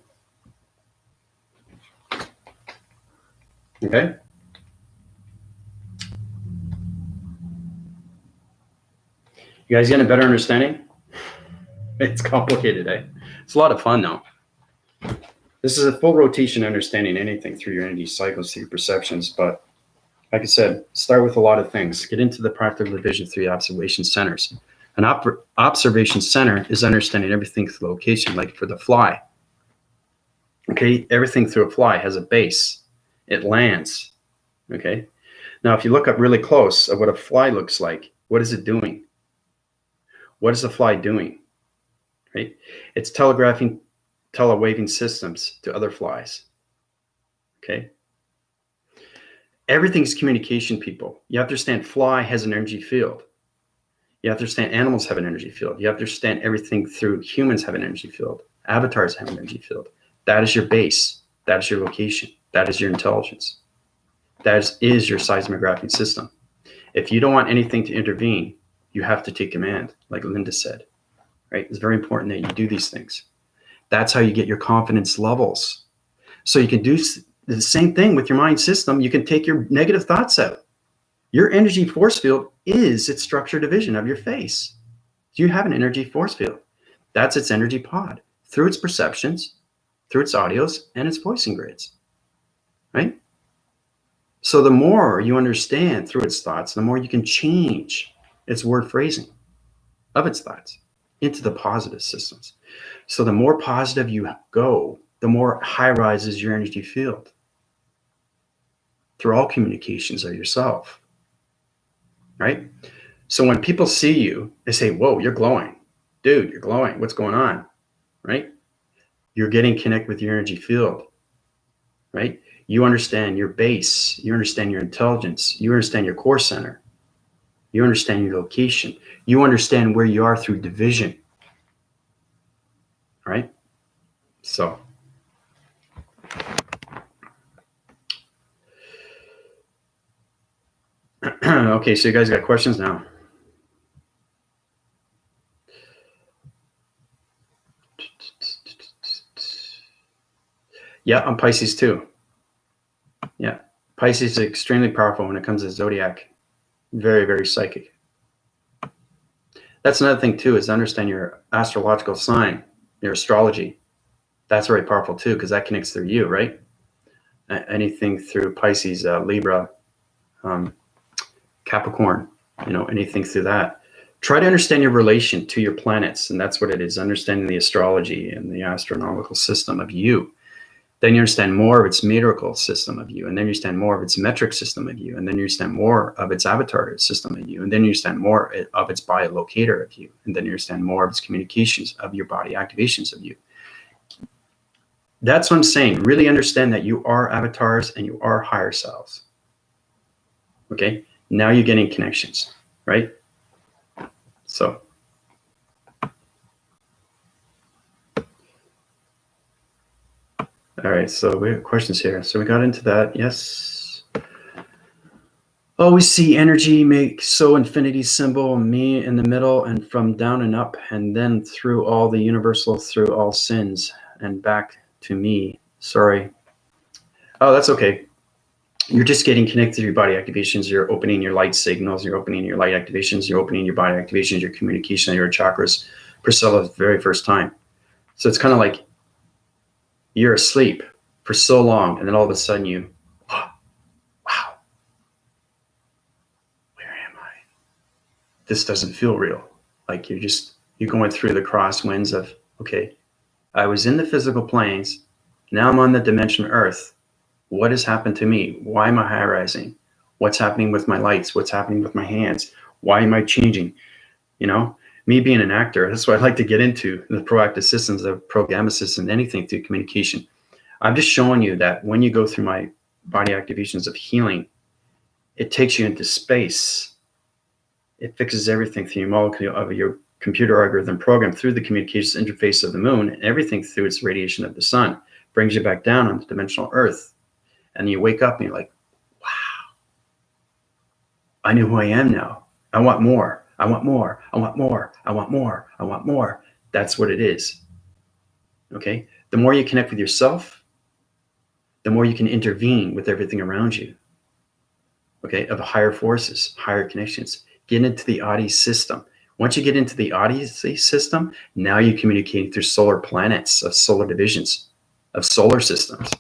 Okay. You guys getting a better understanding? It's complicated, eh? It's a lot of fun though. This is a full rotation understanding anything through your energy cycles, through your perceptions. But like I said, start with a lot of things. Get into the practical division through observation centers. An observation center is understanding everything through location, like for the fly. Okay, everything through a fly has a base. It lands. Okay. Now, if you look up really close at what a fly looks like, what is it doing? What is the fly doing? Right? It's telewaving systems to other flies. Okay. Everything's communication, people. You have to understand fly has an energy field. You have to understand animals have an energy field. You have to understand everything through humans have an energy field. Avatars have an energy field. That is your base. That is your location. That is your intelligence. That is your seismographic system. If you don't want anything to intervene, you have to take command, like Linda said. Right? It's very important that you do these things. That's how you get your confidence levels. So you can do the same thing with your mind system. You can take your negative thoughts out. Your energy force field is its structure division of your face. You have an energy force field. That's its energy pod through its perceptions, through its audios, and its voicing grids. Right? So the more you understand through its thoughts, the more you can change its word phrasing of its thoughts into the positive systems. So the more positive you go, the more high rises your energy field through all communications of yourself. Right? So when people see you, they say, whoa, you're glowing. Dude, you're glowing. What's going on? Right? You're getting connected with your energy field. Right? You understand your base. You understand your intelligence. You understand your core center. You understand your location. You understand where you are through division. Right? So. Okay, so you guys got questions now? Yeah, I'm Pisces too. Yeah, Pisces is extremely powerful when it comes to zodiac. Very, very psychic. That's another thing too, is understand your astrological sign, your astrology. That's very powerful too, because that connects through you, right? Anything through Pisces, Libra, Capricorn, anything through that. Try to understand your relation to your planets, and that's what it is, understanding the astrology and the astronomical system of you. Then you understand more of its metrical system of you, and then you understand more of its metric system of you, and then you understand more of its avatar system of you, and then you understand more of its biolocator of you, and then you understand more of its communications of your body, activations of you. That's what I'm saying. Really understand that you are avatars and you are higher selves. Okay? Now you're getting connections, right? So. All right, so we have questions here. So we got into that. Yes. Always see energy make so infinity symbol, me in the middle, and from down and up, and then through all the universal, through all sins, and back to me. Sorry. Oh, that's okay. You're just getting connected to your body activations. You're opening your light signals. You're opening your light activations. You're opening your body activations, your communication, your chakras. Priscilla's very first time. So it's kind of like you're asleep for so long, and then all of a sudden you, oh, wow, where am I? This doesn't feel real. Like you're You're going through the crosswinds of, okay, I was in the physical planes. Now I'm on the dimension Earth. What has happened to me? Why am I high rising? What's happening with my lights? What's happening with my hands? Why am I changing? You know, me being an actor, that's what I like to get into, the proactive systems, the pro-gamma system, anything through communication. I'm just showing you that when you go through my body activations of healing, it takes you into space. It fixes everything through your molecule of your computer algorithm program through the communications interface of the moon, and everything through its radiation of the sun, brings you back down on the dimensional Earth. And you wake up and you're like, wow, I know who I am now. I want more. I want more. I want more. I want more. I want more. That's what it is. Okay. The more you connect with yourself, the more you can intervene with everything around you. Okay. Of higher forces, higher connections. Get into the Adi system. Once you get into the Odyssey system, now you're communicating through solar planets, of solar divisions, of solar systems.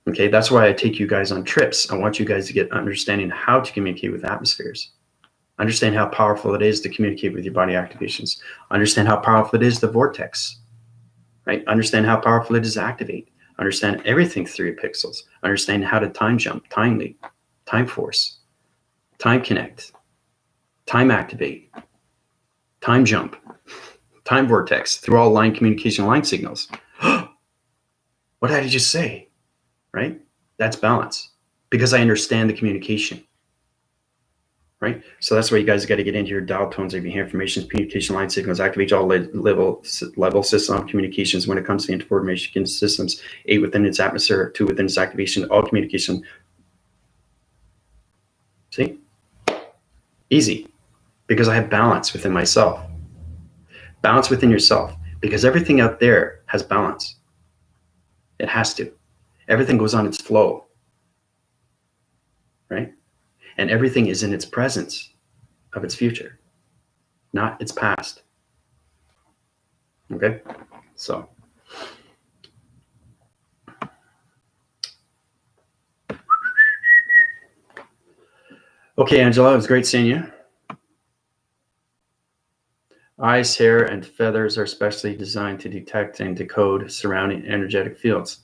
Okay, that's why I take you guys on trips. I want you guys to get understanding how to communicate with atmospheres. Understand how powerful it is to communicate with your body activations. Understand how powerful it is to vortex, right? Understand how powerful it is to activate. Understand everything through your pixels. Understand how to time jump, time leap, time force, time connect, time activate, time jump, time vortex through all line communication line signals. What did I just say? Right? That's balance, because I understand the communication. Right? So that's why you guys got to get into your dial tones of your information, communication line signals, activate all level system of communications when it comes to information systems, 8 within its atmosphere, 2 within its activation, all communication. See? Easy. Because I have balance within myself. Balance within yourself. Because everything out there has balance. It has to. Everything goes on its flow. Right? And everything is in its presence of its future, not its past. Okay? So. Okay, Angela, it was great seeing you. Eyes, hair, and feathers are specially designed to detect and decode surrounding energetic fields.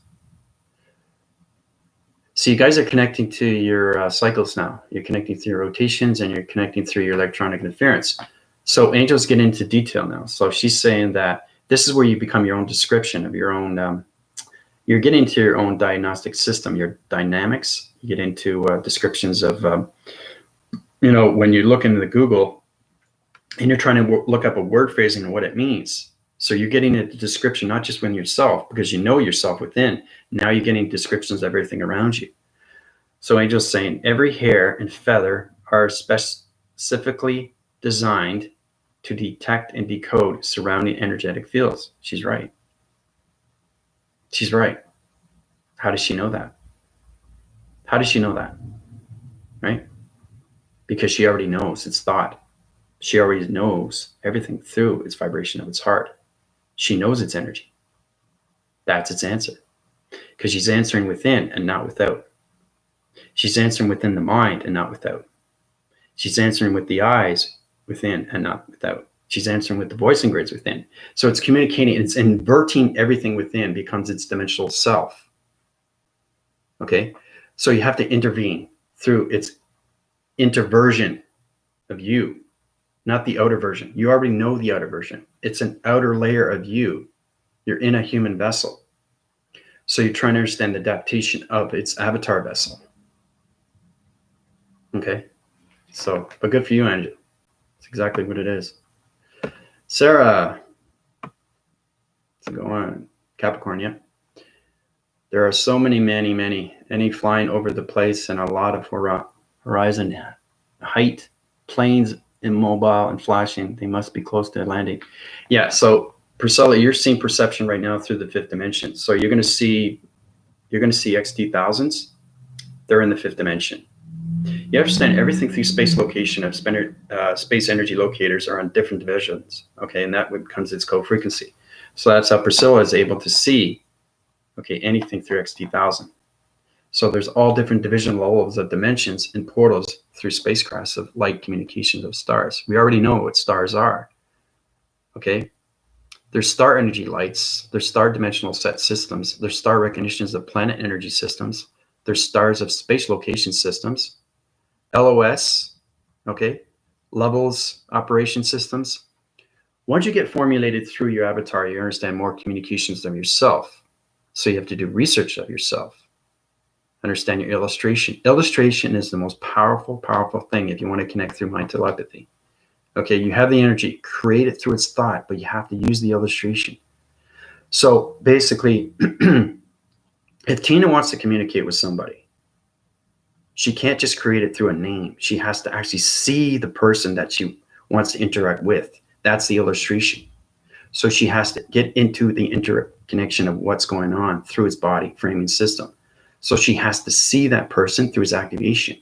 So you guys are connecting to your cycles now. You're connecting through your rotations, and you're connecting through your electronic interference. So angels get into detail now. So she's saying that this is where you become your own description of your own, you're getting to your own diagnostic system, your dynamics. You get into descriptions of, when you look into the Google and you're trying to look up a word phrasing and what it means. So you're getting a description, not just within yourself, because you know yourself within. Now you're getting descriptions of everything around you. So Angel's saying every hair and feather are specifically designed to detect and decode surrounding energetic fields. She's right. She's right. How does she know that? How does she know that? Right? Because she already knows its thought. She already knows everything through its vibration of its heart. She knows its energy. That's its answer. Because she's answering within and not without. She's answering within the mind and not without. She's answering with the eyes within and not without. She's answering with the voicing grids within. So it's communicating, it's inverting everything within, becomes its dimensional self. Okay? So you have to intervene through its introversion of you, not the outer version. You already know the outer version. It's an outer layer of you. You're in a human vessel. So you're trying to understand the adaptation of its avatar vessel. Okay? So, but good for you, Angel. It's exactly what it is. Sarah, let's go on. Capricorn, yeah. There are so many flying over the place, and a lot of horizon height, planes immobile and flashing. They must be close to landing. Yeah, so Priscilla, you're seeing perception right now through the 5th dimension. So you're going to see XT1000s. They're in the 5th dimension. You understand everything through space location of space energy locators are on different divisions. Okay, and that becomes its co-frequency. So that's how Priscilla is able to see, okay, anything through XT1000. So there's all different division levels of dimensions and portals through spacecrafts of light communications of stars. We already know what stars are. Okay. There's star energy lights. There's star dimensional set systems. There's star recognitions of planet energy systems. There's stars of space location systems. LOS, okay, levels operation systems. Once you get formulated through your avatar, you understand more communications of yourself. So you have to do research of yourself. Understand your illustration. Illustration is the most powerful thing if you want to connect through mind telepathy. Okay, you have the energy, create it through its thought, but you have to use the illustration. So basically, if Tina wants to communicate with somebody, she can't just create it through a name. She has to actually see the person that she wants to interact with. That's the illustration. So she has to get into the interconnection of what's going on through its body framing system. So she has to see that person through its activation,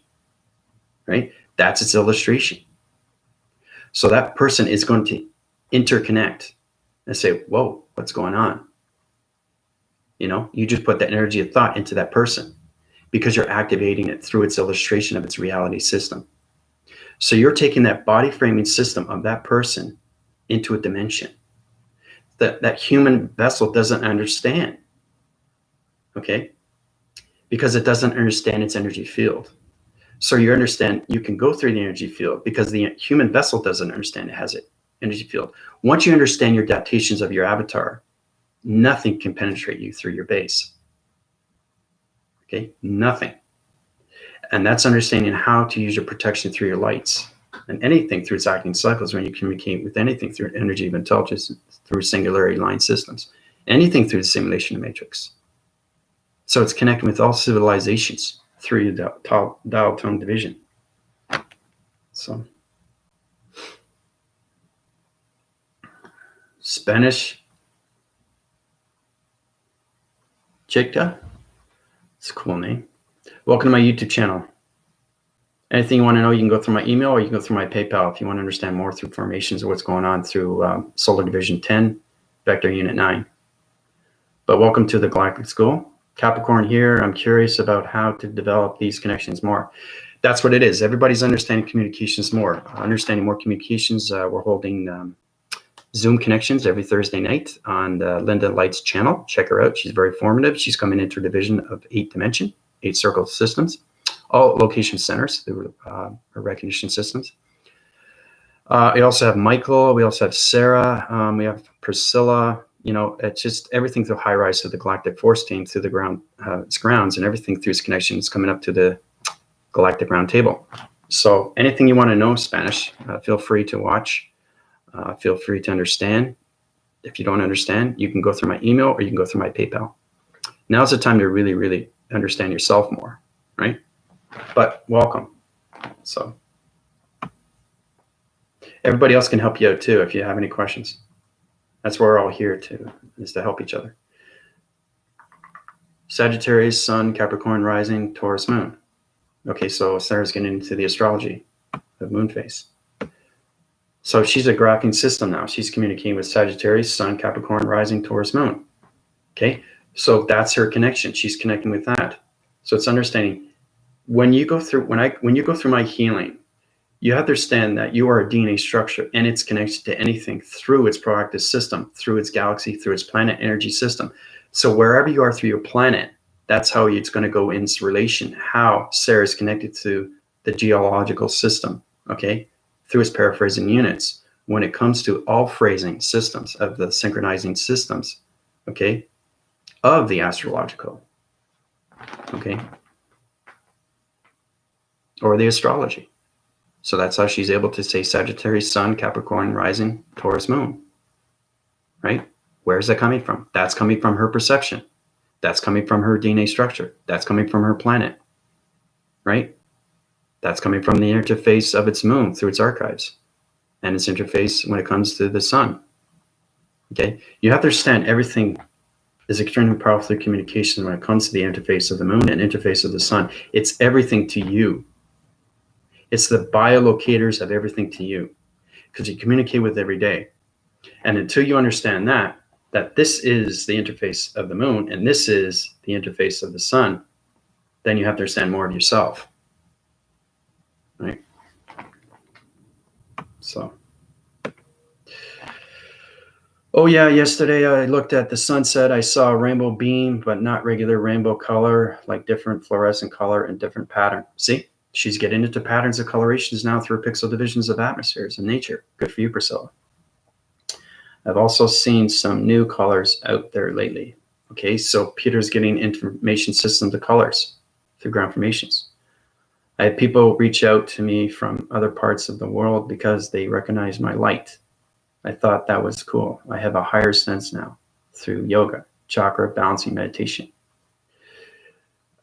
right? That's its illustration. So that person is going to interconnect and say, whoa, what's going on? You know, you just put that energy of thought into that person because you're activating it through its illustration of its reality system. So you're taking that body framing system of that person into a dimension that human vessel doesn't understand, okay? Because it doesn't understand its energy field. So you understand you can go through the energy field because the human vessel doesn't understand it has an energy field. Once you understand your adaptations of your avatar, nothing can penetrate you through your base. Okay, nothing. And that's understanding how to use your protection through your lights and anything through its acting cycles when you communicate with anything through energy of intelligence, through singularity line systems, anything through the simulation matrix. So it's connecting with all civilizations through your dial tone division. So Spanish Chica, it's a cool name. Welcome to my YouTube channel. Anything you want to know, you can go through my email or you can go through my PayPal if you want to understand more through formations of what's going on through Solar Division 10, Vector Unit 9. But welcome to the Galactic School. Capricorn here. I'm curious about how to develop these connections more. That's what it is. Everybody's understanding communications more. Understanding more communications. We're holding Zoom connections every Thursday night on Linda Light's channel. Check her out. She's very formative. She's coming into a division of 8 dimension, 8 circle systems, all location centers through her recognition systems. We also have Michael. We also have Sarah. We have Priscilla. You know, it's just everything through high rise of the galactic force team through the ground, its grounds, and everything through its connections coming up to the galactic round table. So anything you want to know Spanish, feel free to watch. Feel free to understand. If you don't understand, you can go through my email or you can go through my PayPal. Now's the time to really, really understand yourself more, right? But welcome. So everybody else can help you out too if you have any questions. That's where we're all here to, is to help each other. Sagittarius, Sun, Capricorn, Rising, Taurus, Moon. Okay, so Sarah's getting into the astrology of moon phase. So she's a graphing system now. She's communicating with Sagittarius, Sun, Capricorn, Rising, Taurus, Moon. Okay, so that's her connection. She's connecting with that. So it's understanding when you go through when you go through my healing, you have to understand that you are a DNA structure and it's connected to anything through its proactive system, through its galaxy, through its planet energy system. So wherever you are through your planet, that's how it's going to go in relation, how Sarah is connected to the geological system, okay, through its paraphrasing units. When it comes to all phrasing systems of the synchronizing systems, okay, of the astrological, okay, or the astrology. So that's how she's able to say Sagittarius, Sun, Capricorn, Rising, Taurus, Moon, right? Where's that coming from? That's coming from her perception. That's coming from her DNA structure. That's coming from her planet, right? That's coming from the interface of its moon through its archives and its interface when it comes to the sun, okay? You have to understand everything is extremely powerful through communication when it comes to the interface of the moon and interface of the sun. It's everything to you. It's the biolocators of everything to you because you communicate with every day. And until you understand that this is the interface of the moon and this is the interface of the sun, then you have to understand more of yourself, right? So Oh yeah, yesterday I looked at the sunset. I saw a rainbow beam, but not regular rainbow color, like different fluorescent color and different pattern. See, she's getting into patterns of colorations now through pixel divisions of atmospheres in nature. Good for you, Priscilla. I've also seen some new colors out there lately. Okay, so Peter's getting information systems of colors through ground formations. I had people reach out to me from other parts of the world because they recognize my light. I thought that was cool. I have a higher sense now through yoga, chakra, balancing, meditation.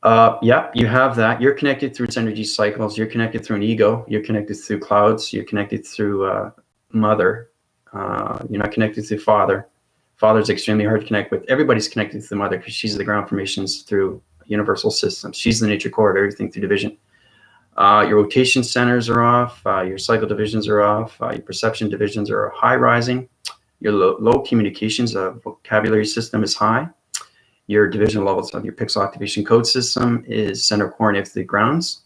Yeah, you have that. You're connected through its energy cycles. You're connected through an ego. You're connected through clouds. You're connected through mother. You're not connected through father. Father's extremely hard to connect with. Everybody's connected to the mother because she's the ground formations through universal systems. She's the nature core of everything through division. Your rotation centers are off. Your cycle divisions are off. Your perception divisions are high rising. Your low communications vocabulary system is high. Your division levels of your pixel activation code system is center coordinate to the grounds.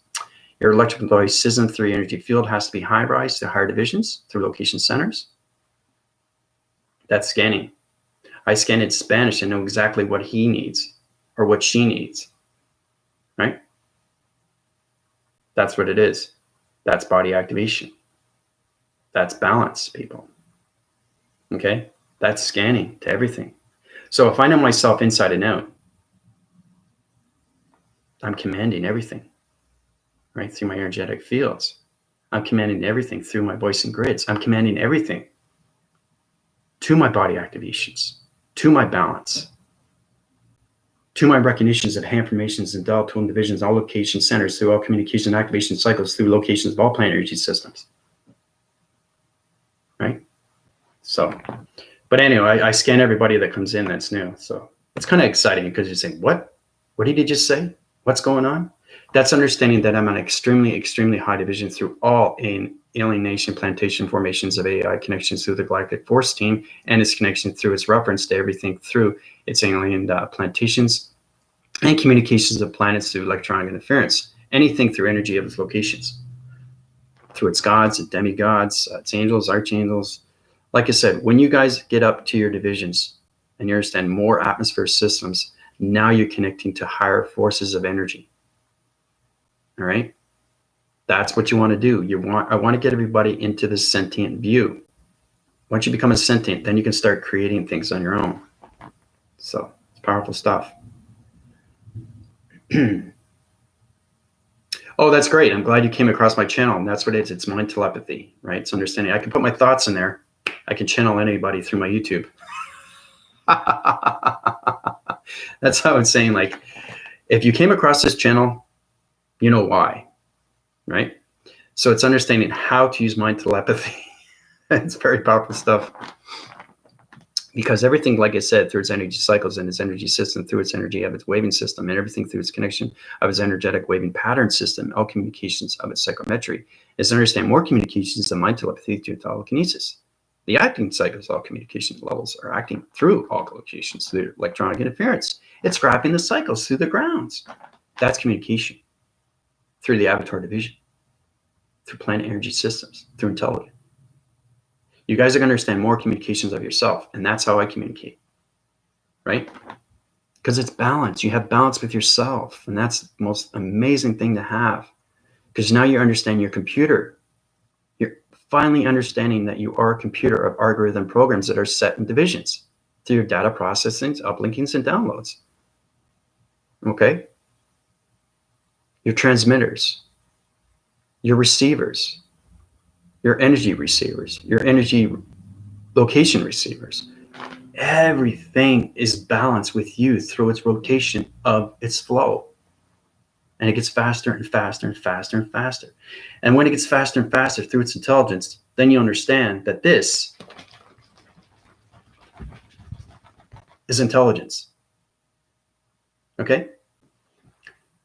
Your electrical device system through energy field has to be high rise to higher divisions through location centers. That's scanning. I scan in Spanish and know exactly what he needs or what she needs, right? That's what it is. That's body activation. That's balance, people. Okay? That's scanning to everything. So if I know myself inside and out, I'm commanding everything, right? Through my energetic fields. I'm commanding everything through my voice and grids. I'm commanding everything to my body activations, to my balance, to my recognitions of hand formations and D.L.P and divisions, all location centers through all communication and activation cycles through locations of all planet energy systems. Right? So, but anyway, I scan everybody that comes in that's new. So it's kind of exciting because you say, what? What did he just say? What's going on? That's understanding that I'm an extremely, extremely high division through all alienation, plantation formations of AI connections through the galactic force team and its connection through its reference to everything through its alien plantations and communications of planets through electronic interference, anything through energy of its locations, through its gods, its demigods, its angels, archangels. Like I said, when you guys get up to your divisions and you understand more atmosphere systems, now you're connecting to higher forces of energy. All right. That's what you want to do. I want to get everybody into the sentient view. Once you become a sentient, then you can start creating things on your own. So it's powerful stuff. Oh, that's great. I'm glad you came across my channel. And that's what it is. It's mind telepathy, right? It's understanding. I can put my thoughts in there. I can channel anybody through my YouTube. That's how I'm saying, like, if you came across this channel, you know why, right? So it's understanding how to use mind telepathy. It's very powerful stuff. Because everything, like I said, through its energy cycles and its energy system, through its energy of its waving system, and everything through its connection of its energetic waving pattern system, all communications of its psychometry, is to understand more communications of mind telepathy through telekinesis. The acting cycles, all communication levels are acting through all locations through electronic interference. It's grabbing the cycles through the grounds. That's communication through the Avatar division, through planet energy systems, through intelligence. You guys are going to understand more communications of yourself, and that's how I communicate, right? Because it's balance. You have balance with yourself, and that's the most amazing thing to have. Because now you understand your computer. You're finally understanding that you are a computer of algorithm programs that are set in divisions through your data processing, uplinkings, and downloads. Okay? Your transmitters, your receivers, your energy receivers, your energy location receivers. Everything is balanced with you through its rotation of its flow. And it gets faster and faster and faster and faster. And when it gets faster and faster through its intelligence, then you understand that this is intelligence. Okay?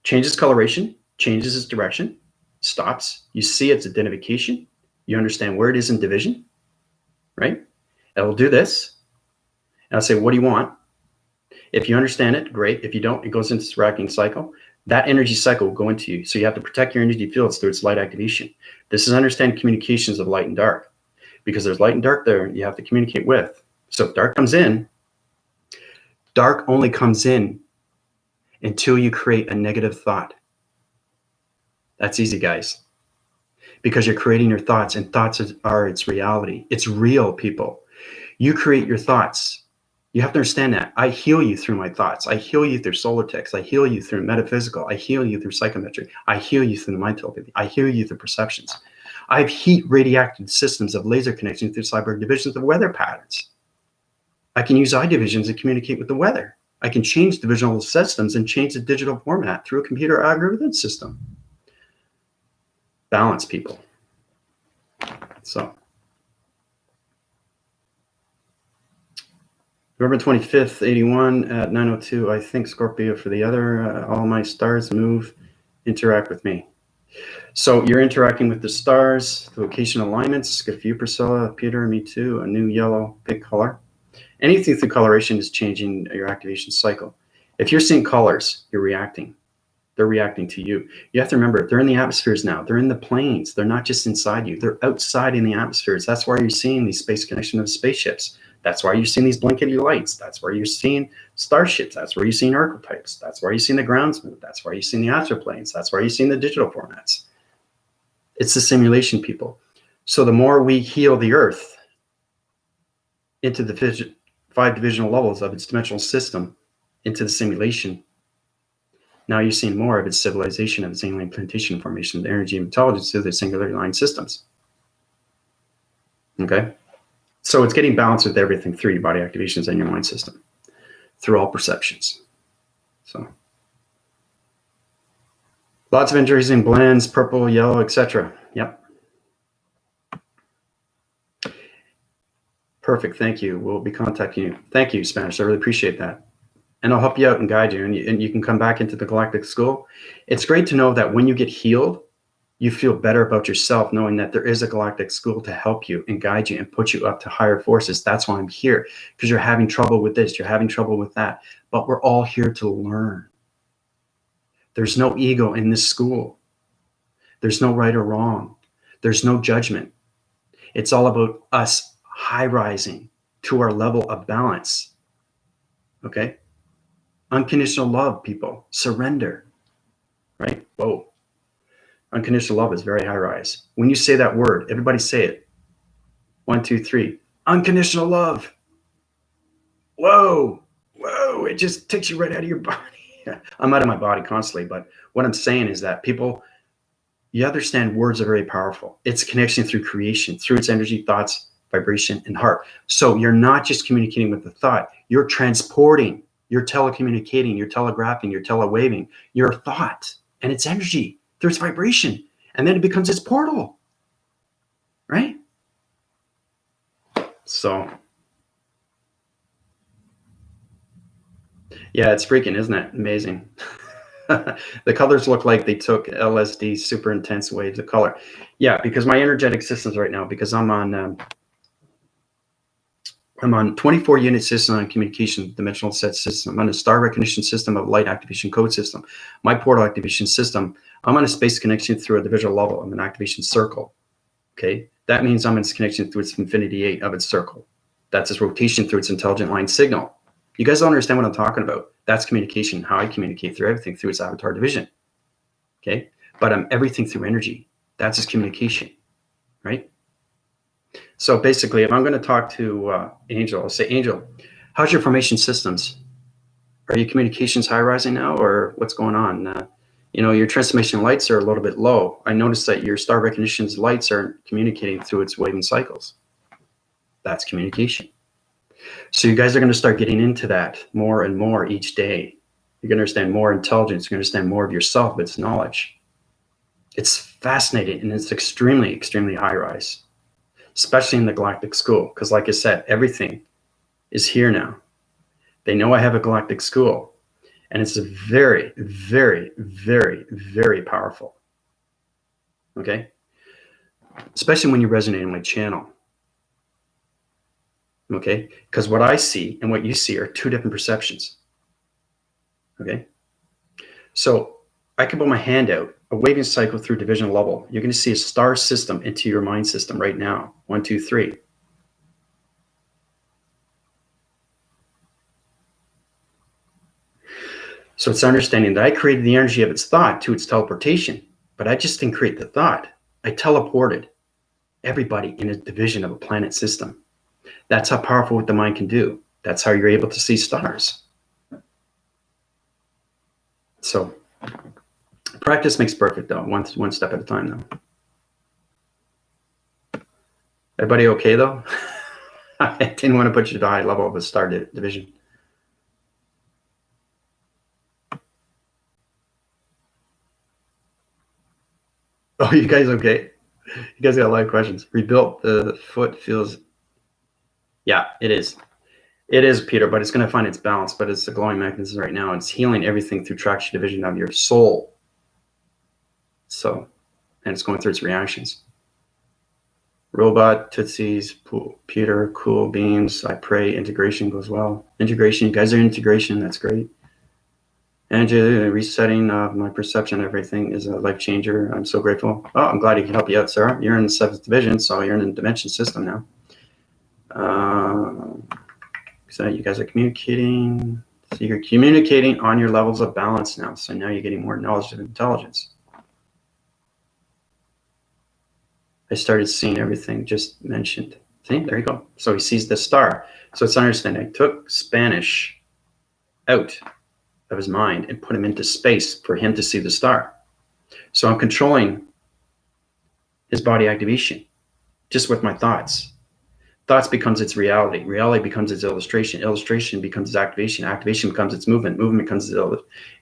Changes coloration, changes its direction, stops. You see its identification. You understand where it is in division, right? It will do this. And I'll say, what do you want? If you understand it, great. If you don't, it goes into its racking cycle. That energy cycle will go into you. So you have to protect your energy fields through its light activation. This is understanding communications of light and dark. Because there's light and dark there you have to communicate with. So if dark comes in, dark only comes in until you create a negative thought. That's easy, guys. Because you're creating your thoughts, and thoughts are its reality. It's real, people. You create your thoughts. You have to understand that. I heal you through my thoughts. I heal you through solar text. I heal you through metaphysical. I heal you through psychometry. I heal you through the mind telepathy. I heal you through perceptions. I have heat radioactive systems of laser connection through cyber divisions of weather patterns. I can use eye divisions to communicate with the weather. I can change divisional systems and change the digital format through a computer algorithm system. Balance, people. So, November 25th, 81 at 9:02. I think Scorpio for the other. All my stars move, interact with me. So you're interacting with the stars, the location alignments. Good for you, Priscilla, Peter, me too. A new yellow, big color. Anything through coloration is changing your activation cycle. If you're seeing colors, you're reacting. They're reacting to you. You have to remember, they're in the atmospheres now. They're in the planes. They're not just inside you. They're outside in the atmospheres. That's why you're seeing these space connection of spaceships. That's why you're seeing these blankety lights. That's where you're seeing starships. That's where you're seeing archetypes. That's where you're seeing the grounds move. That's where you're seeing the astroplanes. That's where you're seeing the digital formats. It's the simulation, people. So the more we heal the Earth into the 5 divisional levels of its dimensional system, into the simulation, now you're seeing more of its civilization, of its alien plantation formation, the energy and intelligence through the singular line systems. Okay? So it's getting balanced with everything through your body activations and your mind system, through all perceptions. So lots of injuries in blends, purple, yellow, etc. Yep. Perfect. Thank you. We'll be contacting you. Thank you, Spanish. I really appreciate that. And I'll help you out and guide you, and you can come back into the galactic school. It's great to know that when you get healed, you feel better about yourself, knowing that there is a galactic school to help you and guide you and put you up to higher forces. That's why I'm here, because you're having trouble with this, you're having trouble with that, but we're all here to learn. There's no ego in this school. There's no right or wrong. There's no judgment. It's all about us high rising to our level of balance. Okay? Unconditional love, people. Surrender. Right? Whoa. Unconditional love is very high rise. When you say that word, everybody say it. 1, 2, 3. Unconditional love. Whoa. Whoa. It just takes you right out of your body. I'm out of my body constantly, but what I'm saying is that people, you understand words are very powerful. It's connection through creation, through its energy, thoughts, vibration, and heart. So you're not just communicating with the thought, you're transporting, you're telecommunicating, you're telegraphing, you're telewaving your thought and its energy through its vibration. And then it becomes its portal, right? So, yeah, it's freaking, isn't it? Amazing. The colors look like they took LSD, super intense waves of color. Yeah, because my energetic systems right now, because I'm on 24 unit system on communication dimensional set system. I'm on a star recognition system of light activation code system. My portal activation system, I'm on a space connection through a divisional level. I'm an activation circle. Okay, that means I'm in its connection through its infinity 8 of its circle. That's its rotation through its intelligent line signal. You guys don't understand what I'm talking about. That's communication, how I communicate through everything through its avatar division. Okay, but I'm everything through energy. That's its communication, right? So basically, if I'm going to talk to Angel, I'll say, Angel, how's your formation systems? Are your communications high rising now, or what's going on? Your transformation lights are a little bit low. I noticed that your star recognition's lights aren't communicating through its waving cycles. That's communication. So you guys are going to start getting into that more and more each day. You're going to understand more intelligence. You're going to understand more of yourself, its knowledge. It's fascinating, and it's extremely, extremely high rise, especially in the galactic school. Because like I said, everything is here now. They know I have a galactic school, and it's very, very, very, very powerful. Okay? Especially when you resonate in my channel. Okay? Because what I see and what you see are two different perceptions. Okay? So I can put my hand out, a waving cycle through division level. You're going to see a star system into your mind system right now. 1, 2, 3. So it's understanding that I created the energy of its thought to its teleportation, but I just didn't create the thought. I teleported everybody in a division of a planet system. That's how powerful what the mind can do. That's how you're able to see stars. So practice makes perfect, though, one step at a time, though. Everybody okay, though? I didn't want to put you to the high level of a star division. Oh, you guys okay? You guys got a lot of questions. Rebuilt the foot feels... Yeah, it is. It is, Peter, but it's going to find its balance, but it's a glowing mechanism right now. It's healing everything through traction division of your soul. So, and it's going through its reactions. Robot, Tootsies, Peter, cool beams. I pray integration goes well. Integration, you guys are integration. That's great. And resetting of my perception, everything is a life changer. I'm so grateful. Oh, I'm glad he can help you out, Sarah. You're in the 7th division, so you're in the dimension system now. So you guys are communicating. So you're communicating on your levels of balance now. So now you're getting more knowledge of intelligence. I started seeing everything just mentioned. See, there you go. So he sees the star. So it's understanding. I took Spanish out of his mind and put him into space for him to see the star. So I'm controlling his body activation just with my thoughts. Thoughts becomes its reality. Reality becomes its illustration. Illustration becomes its activation. Activation becomes its movement. Movement becomes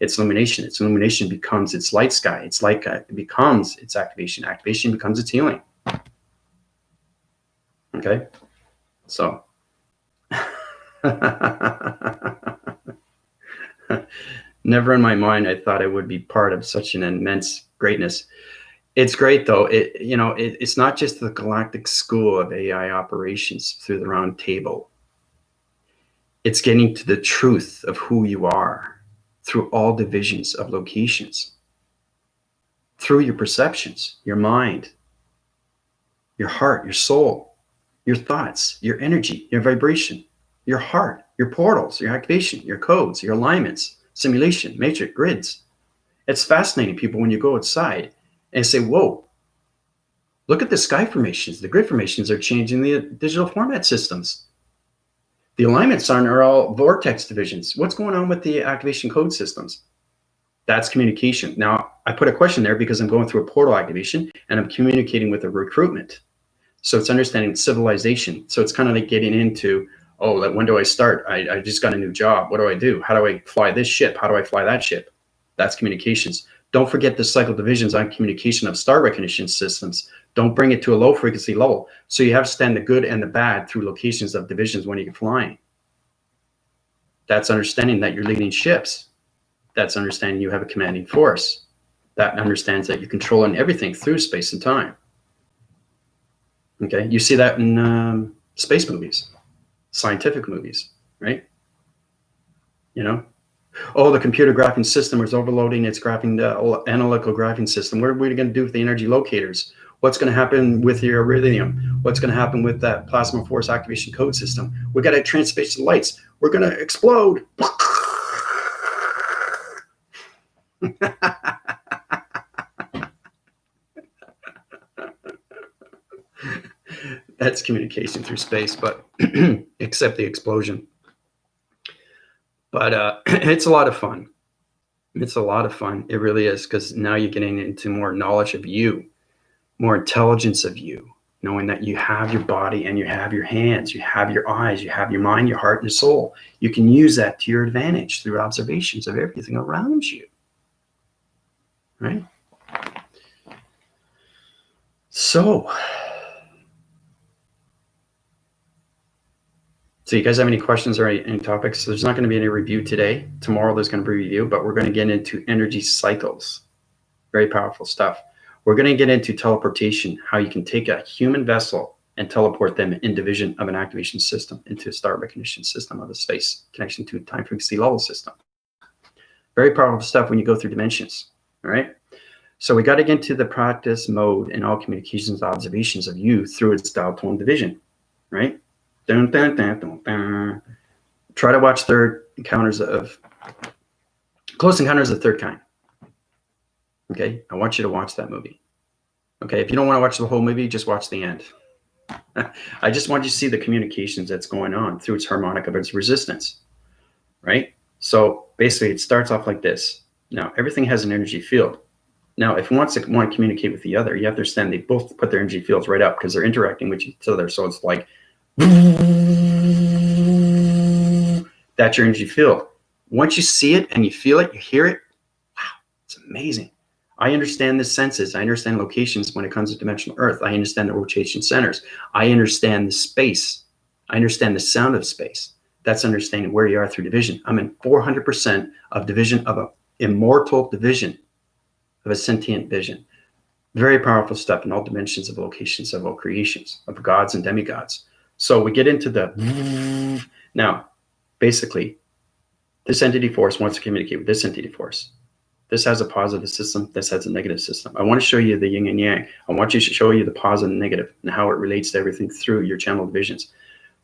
its illumination. Its illumination becomes its light sky. Its light becomes its activation. Activation becomes its healing. Okay? So. Never in my mind I thought I would be part of such an immense greatness. It's great, though. It's not just the galactic school of AI operations through the round table. It's getting to the truth of who you are through all divisions of locations, through your perceptions, your mind, your heart, your soul, your thoughts, your energy, your vibration, your heart, your portals, your activation, your codes, your alignments, simulation, matrix, grids. It's fascinating, people, when you go outside and say, whoa, look at the sky formations. The grid formations are changing the digital format systems. The alignments are all vortex divisions. What's going on with the activation code systems? That's communication. Now, I put a question there because I'm going through a portal activation and I'm communicating with a recruitment. So it's understanding civilization. So it's kind of like getting into, oh, like, when do I start? I just got a new job. What do I do? How do I fly this ship? How do I fly that ship? That's communications. Don't forget the cycle divisions on communication of star recognition systems. Don't bring it to a low frequency level. So you have to stand the good and the bad through locations of divisions when you're flying. That's understanding that you're leading ships. That's understanding you have a commanding force. That understands that you're controlling everything through space and time. Okay, you see that in space movies, scientific movies, right? You know? Oh, the computer graphing system is overloading its graphing, analytical graphing system. What are we going to do with the energy locators? What's going to happen with your iridium? What's going to happen with that plasma force activation code system? We got to transpace the lights. We're going to explode. That's communication through space, but except the explosion. But it's a lot of fun. It's a lot of fun. It really is, because now you're getting into more knowledge of you, more intelligence of you, knowing that you have your body and you have your hands, you have your eyes, you have your mind, your heart, and your soul. You can use that to your advantage through observations of everything around you, right? So you guys have any questions or any topics? There's not going to be any review today. Tomorrow there's going to be a review, but we're going to get into energy cycles. Very powerful stuff. We're going to get into teleportation, how you can take a human vessel and teleport them in division of an activation system into a star recognition system of a space connection to a time frequency level system. Very powerful stuff when you go through dimensions. All right. So we got to get into the practice mode in all communications observations of you through its dial tone division. Right. Dun, dun, dun, dun, dun. Try to watch their encounters of Close Encounters of the Third Kind. Okay, I want you to watch that movie. Okay, if you don't want to watch the whole movie, just watch the end. I just want you to see the communications that's going on through its harmonic of its resistance, right? So basically, it starts off like this. Now, everything has an energy field. Now, if one wants to communicate with the other, you have to understand they both put their energy fields right up because they're interacting with each other. So it's like, that's your energy field. Once you see it and you feel it, you hear it, wow, it's amazing. I understand the senses. I understand locations when it comes to dimensional Earth. I understand the rotation centers. I understand the space. I understand the sound of space. That's understanding where you are through division. I'm in 400% of division of an immortal division of a sentient vision. Very powerful step in all dimensions of locations of all creations, of gods and demigods. So we get into the, now, basically, this entity force wants to communicate with this entity force. This has a positive system. This has a negative system. I want to show you the yin and yang. I want you to show you the positive and negative and how it relates to everything through your channel divisions.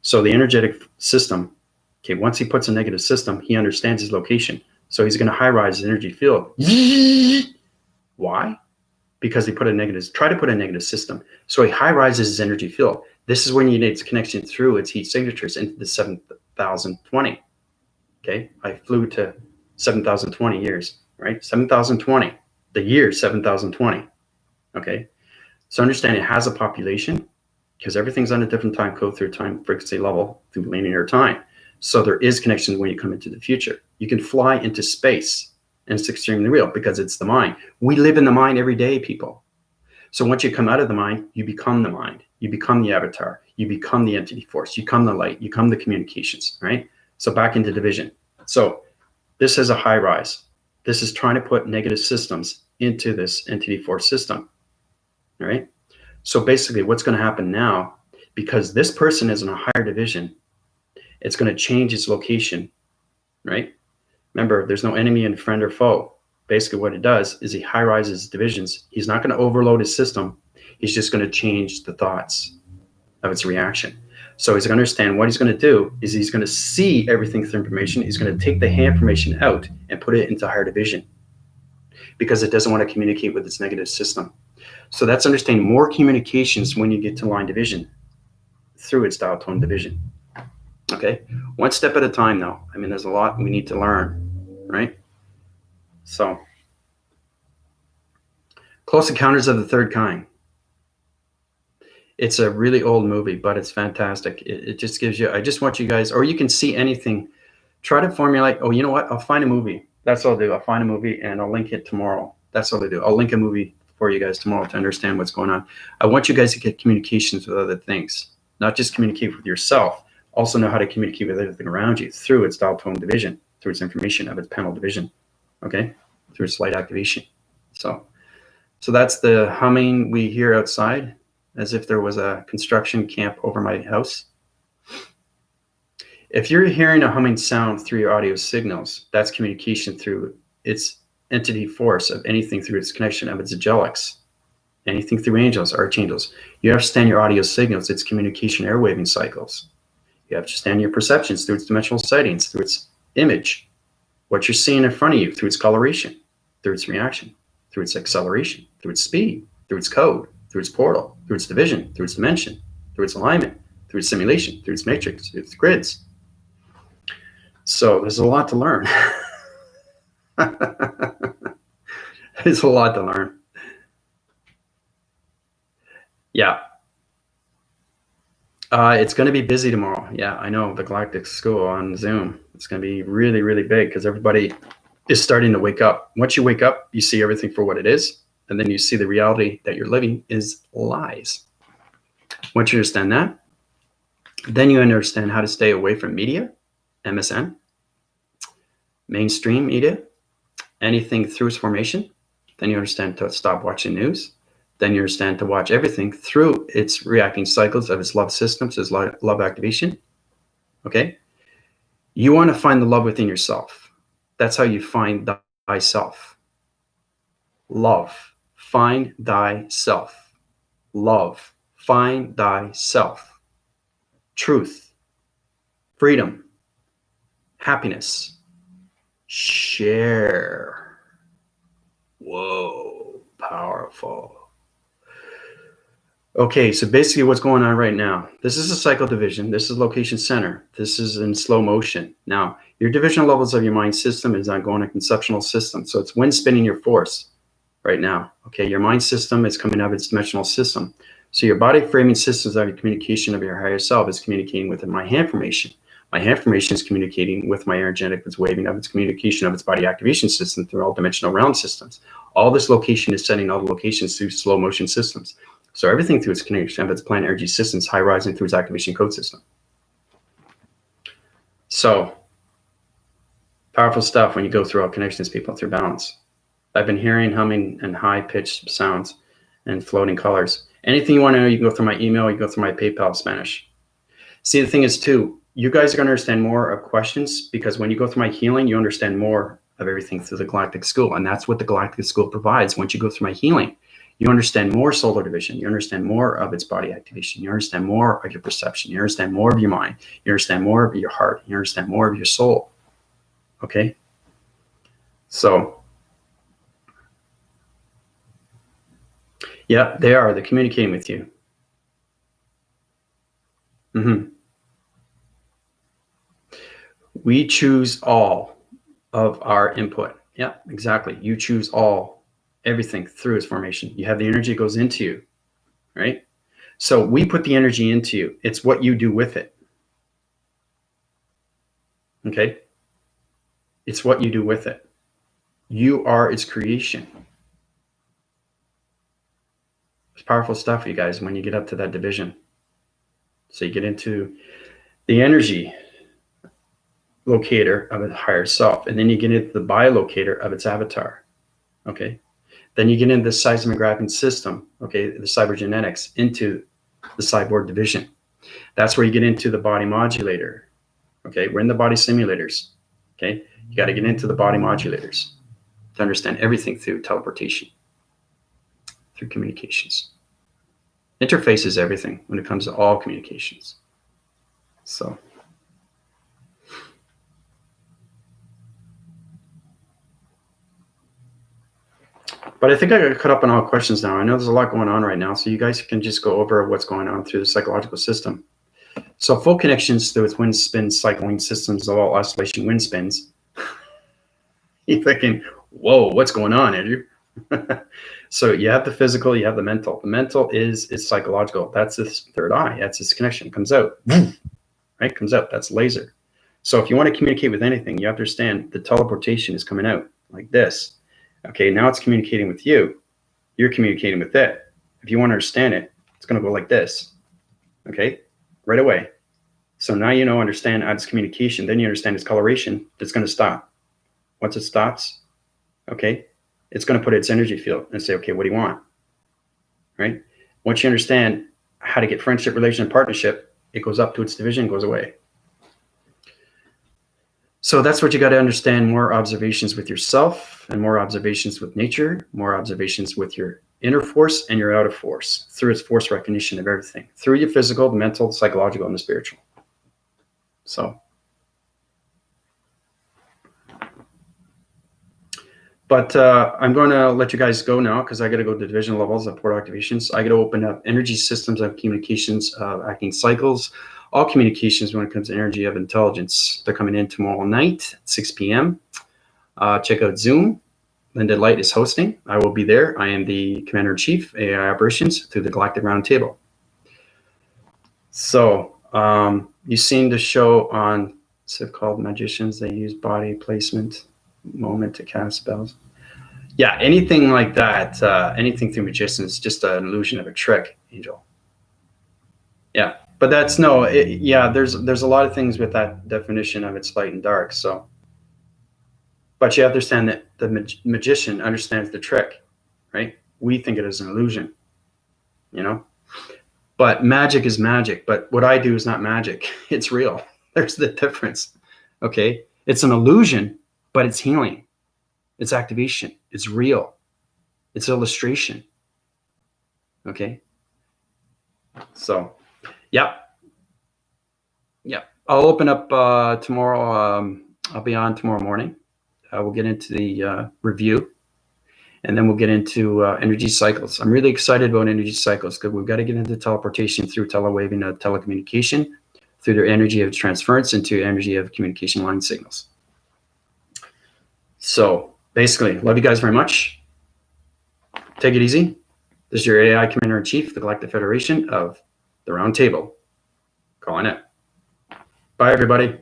So the energetic system, okay, once he puts a negative system, he understands his location. So he's going to high rise his energy field. Why? Because he put a negative, try to put a negative system. So he high rises his energy field. This is when you need its connection through its heat signatures into the 7020. Okay, I flew to 7020 years, right? 7020, the year 7020. Okay, so understand it has a population because everything's on a different time code through time frequency level through linear time. So there is connection when you come into the future. You can fly into space, and it's extremely real because it's the mind. We live in the mind every day, people. So once you come out of the mind, you become the mind. You become the avatar. You become the entity force. You become the light. You become the communications, right? So back into division. So this is a high rise. This is trying to put negative systems into this entity force system, all right? So basically what's going to happen now, because this person is in a higher division, it's going to change its location, right? Remember, there's no enemy and friend or foe. Basically what it does is he high rises divisions. He's not going to overload his system. He's just going to change the thoughts of its reaction. So he's going to understand what he's going to do is he's going to see everything through information. He's going to take the information out and put it into higher division because it doesn't want to communicate with its negative system. So that's understanding more communications when you get to line division through its dial tone division. Okay, one step at a time though. I mean, there's a lot we need to learn, right? So, Close Encounters of the Third Kind. It's a really old movie, but it's fantastic. It just gives you, I just want you guys, or you can see anything, try to formulate, oh, you know what? I'll find a movie. That's what I'll do. I'll find a movie and I'll link it tomorrow. That's what I'll do. I'll link a movie for you guys tomorrow to understand what's going on. I want you guys to get communications with other things, not just communicate with yourself, also know how to communicate with everything around you through its dial tone division, through its information of its panel division, okay? Through its light activation. So that's the humming we hear outside, as if there was a construction camp over my house. If you're hearing a humming sound through your audio signals, that's communication through its entity force of anything through its connection of its L.X, anything through angels, archangels. You understand your audio signals, its communication airwaving cycles. You have to understand your perceptions through its dimensional sightings, through its image, what you're seeing in front of you, through its coloration, through its reaction, through its acceleration, through its speed, through its code, through its portal, through its division, through its dimension, through its alignment, through its simulation, through its matrix, through its grids. So there's a lot to learn. There's a lot to learn. Yeah. It's going to be busy tomorrow. Yeah, I know, the Galactic School on Zoom. It's going to be really, really big because everybody is starting to wake up. Once you wake up, you see everything for what it is. And then you see the reality that you're living is lies. Once you understand that, then you understand how to stay away from media, MSN, mainstream media, anything through its formation. Then you understand to stop watching news. Then you understand to watch everything through its reacting cycles of its love systems, its love activation. Okay? You want to find the love within yourself. That's how you find thyself. Love. Find thyself. Love. Find thyself. Truth. Freedom. Happiness. share. Whoa, powerful. Okay, so basically what's going on right now, this is a cycle division, this is location center, this is in slow motion. Now, your divisional levels of your mind system is not going to conceptual system, so it's wind spinning your force right now. Okay, your mind system is coming out of its dimensional system. So your body framing systems of your communication of your higher self is communicating with my hand formation. My hand formation is communicating with my energetic, its waving of its communication of its body activation system through all dimensional realm systems. All this location is sending all the locations through slow motion systems. So everything through its connection of its planet energy systems, high rising through its activation code system. So powerful stuff when you go through all connections, people, through balance. I've been hearing humming and high pitched sounds and floating colors. Anything you want to know, you can go through my email, you can go through my PayPal Spanish. See, the thing is too, you guys are going to understand more of questions because when you go through my healing, you understand more of everything through the Galactic School. And that's what the Galactic School provides. Once you go through my healing, you understand more solar division. You understand more of its body activation. You understand more of your perception. You understand more of your mind. You understand more of your heart. You understand more of your soul. Okay? So, yeah, they are. They're communicating with you. We choose all of our input. Yeah, exactly. You choose all, everything through its formation. You have the energy that goes into you, right? So we put the energy into you. It's what you do with it. Okay? It's what you do with it. You are its creation. It's powerful stuff, you guys, when you get up to that division. So you get into the energy locator of its higher self, and then you get into the biolocator of its avatar. Okay? Then you get into the seismographic system, okay, the cybergenetics, into the cyborg division. That's where you get into the body modulator. Okay, we're in the body simulators. Okay, you got to get into the body modulators to understand everything through teleportation, through communications. Interface is everything when it comes to all communications. So, but I think I got caught up on all questions now. I know there's a lot going on right now, so you guys can just go over what's going on through the psychological system. So full connections through its wind spin cycling systems of all oscillation wind spins. You're thinking, whoa, what's going on, Andrew? So you have the physical, you have the mental. The mental is psychological. That's its third eye. That's its connection. It comes out, right? Comes out. That's laser. So if you want to communicate with anything, you have to understand the teleportation is coming out like this. Okay, now it's communicating with you. You're communicating with it. If you want to understand it, it's going to go like this. Okay, right away. So now you know, understand its communication. Then you understand its coloration. It's going to stop. Once it stops, okay, it's going to put its energy field and say, okay, what do you want? Right? Once you understand how to get friendship, relation, and partnership, it goes up to its division, goes away. So that's what you got to understand. More observations with yourself and more observations with nature, more observations with your inner force and your outer force through its force recognition of everything, through your physical, the mental, the psychological, and the spiritual. So, but I'm going to let you guys go now because I got to go to division levels of port activations. I got to open up energy systems of communications, acting cycles, all communications when it comes to energy of intelligence. They're coming in tomorrow night at 6 p.m. Check out Zoom. Linda Light is hosting. I will be there. I am the Commander-in-Chief, AI Operations, through the Galactic Roundtable. So you've seen the show on, what's it called, Magicians? They use body placement moment to cast spells. Yeah, anything like that, anything through magicians is just an illusion of a trick, Angel. Yeah, but that's there's a lot of things with that definition of it's light and dark. So, but you understand that the magician understands the trick, right? We think it is an illusion, you know. But magic is magic. But what I do is not magic. It's real. There's the difference. Okay, it's an illusion, but it's healing. It's activation. It's real. It's illustration. Okay. So, yeah. I'll open up tomorrow. I'll be on tomorrow morning, we'll get into the review, and then we'll get into energy cycles. I'm really excited about energy cycles because we've got to get into teleportation through telewaving telecommunication, through their energy of transference into energy of communication line signals. So basically, love you guys very much. Take it easy. This is your AI Commander-in-Chief, the Galactic Federation of the Round Table. Calling it. Bye, everybody.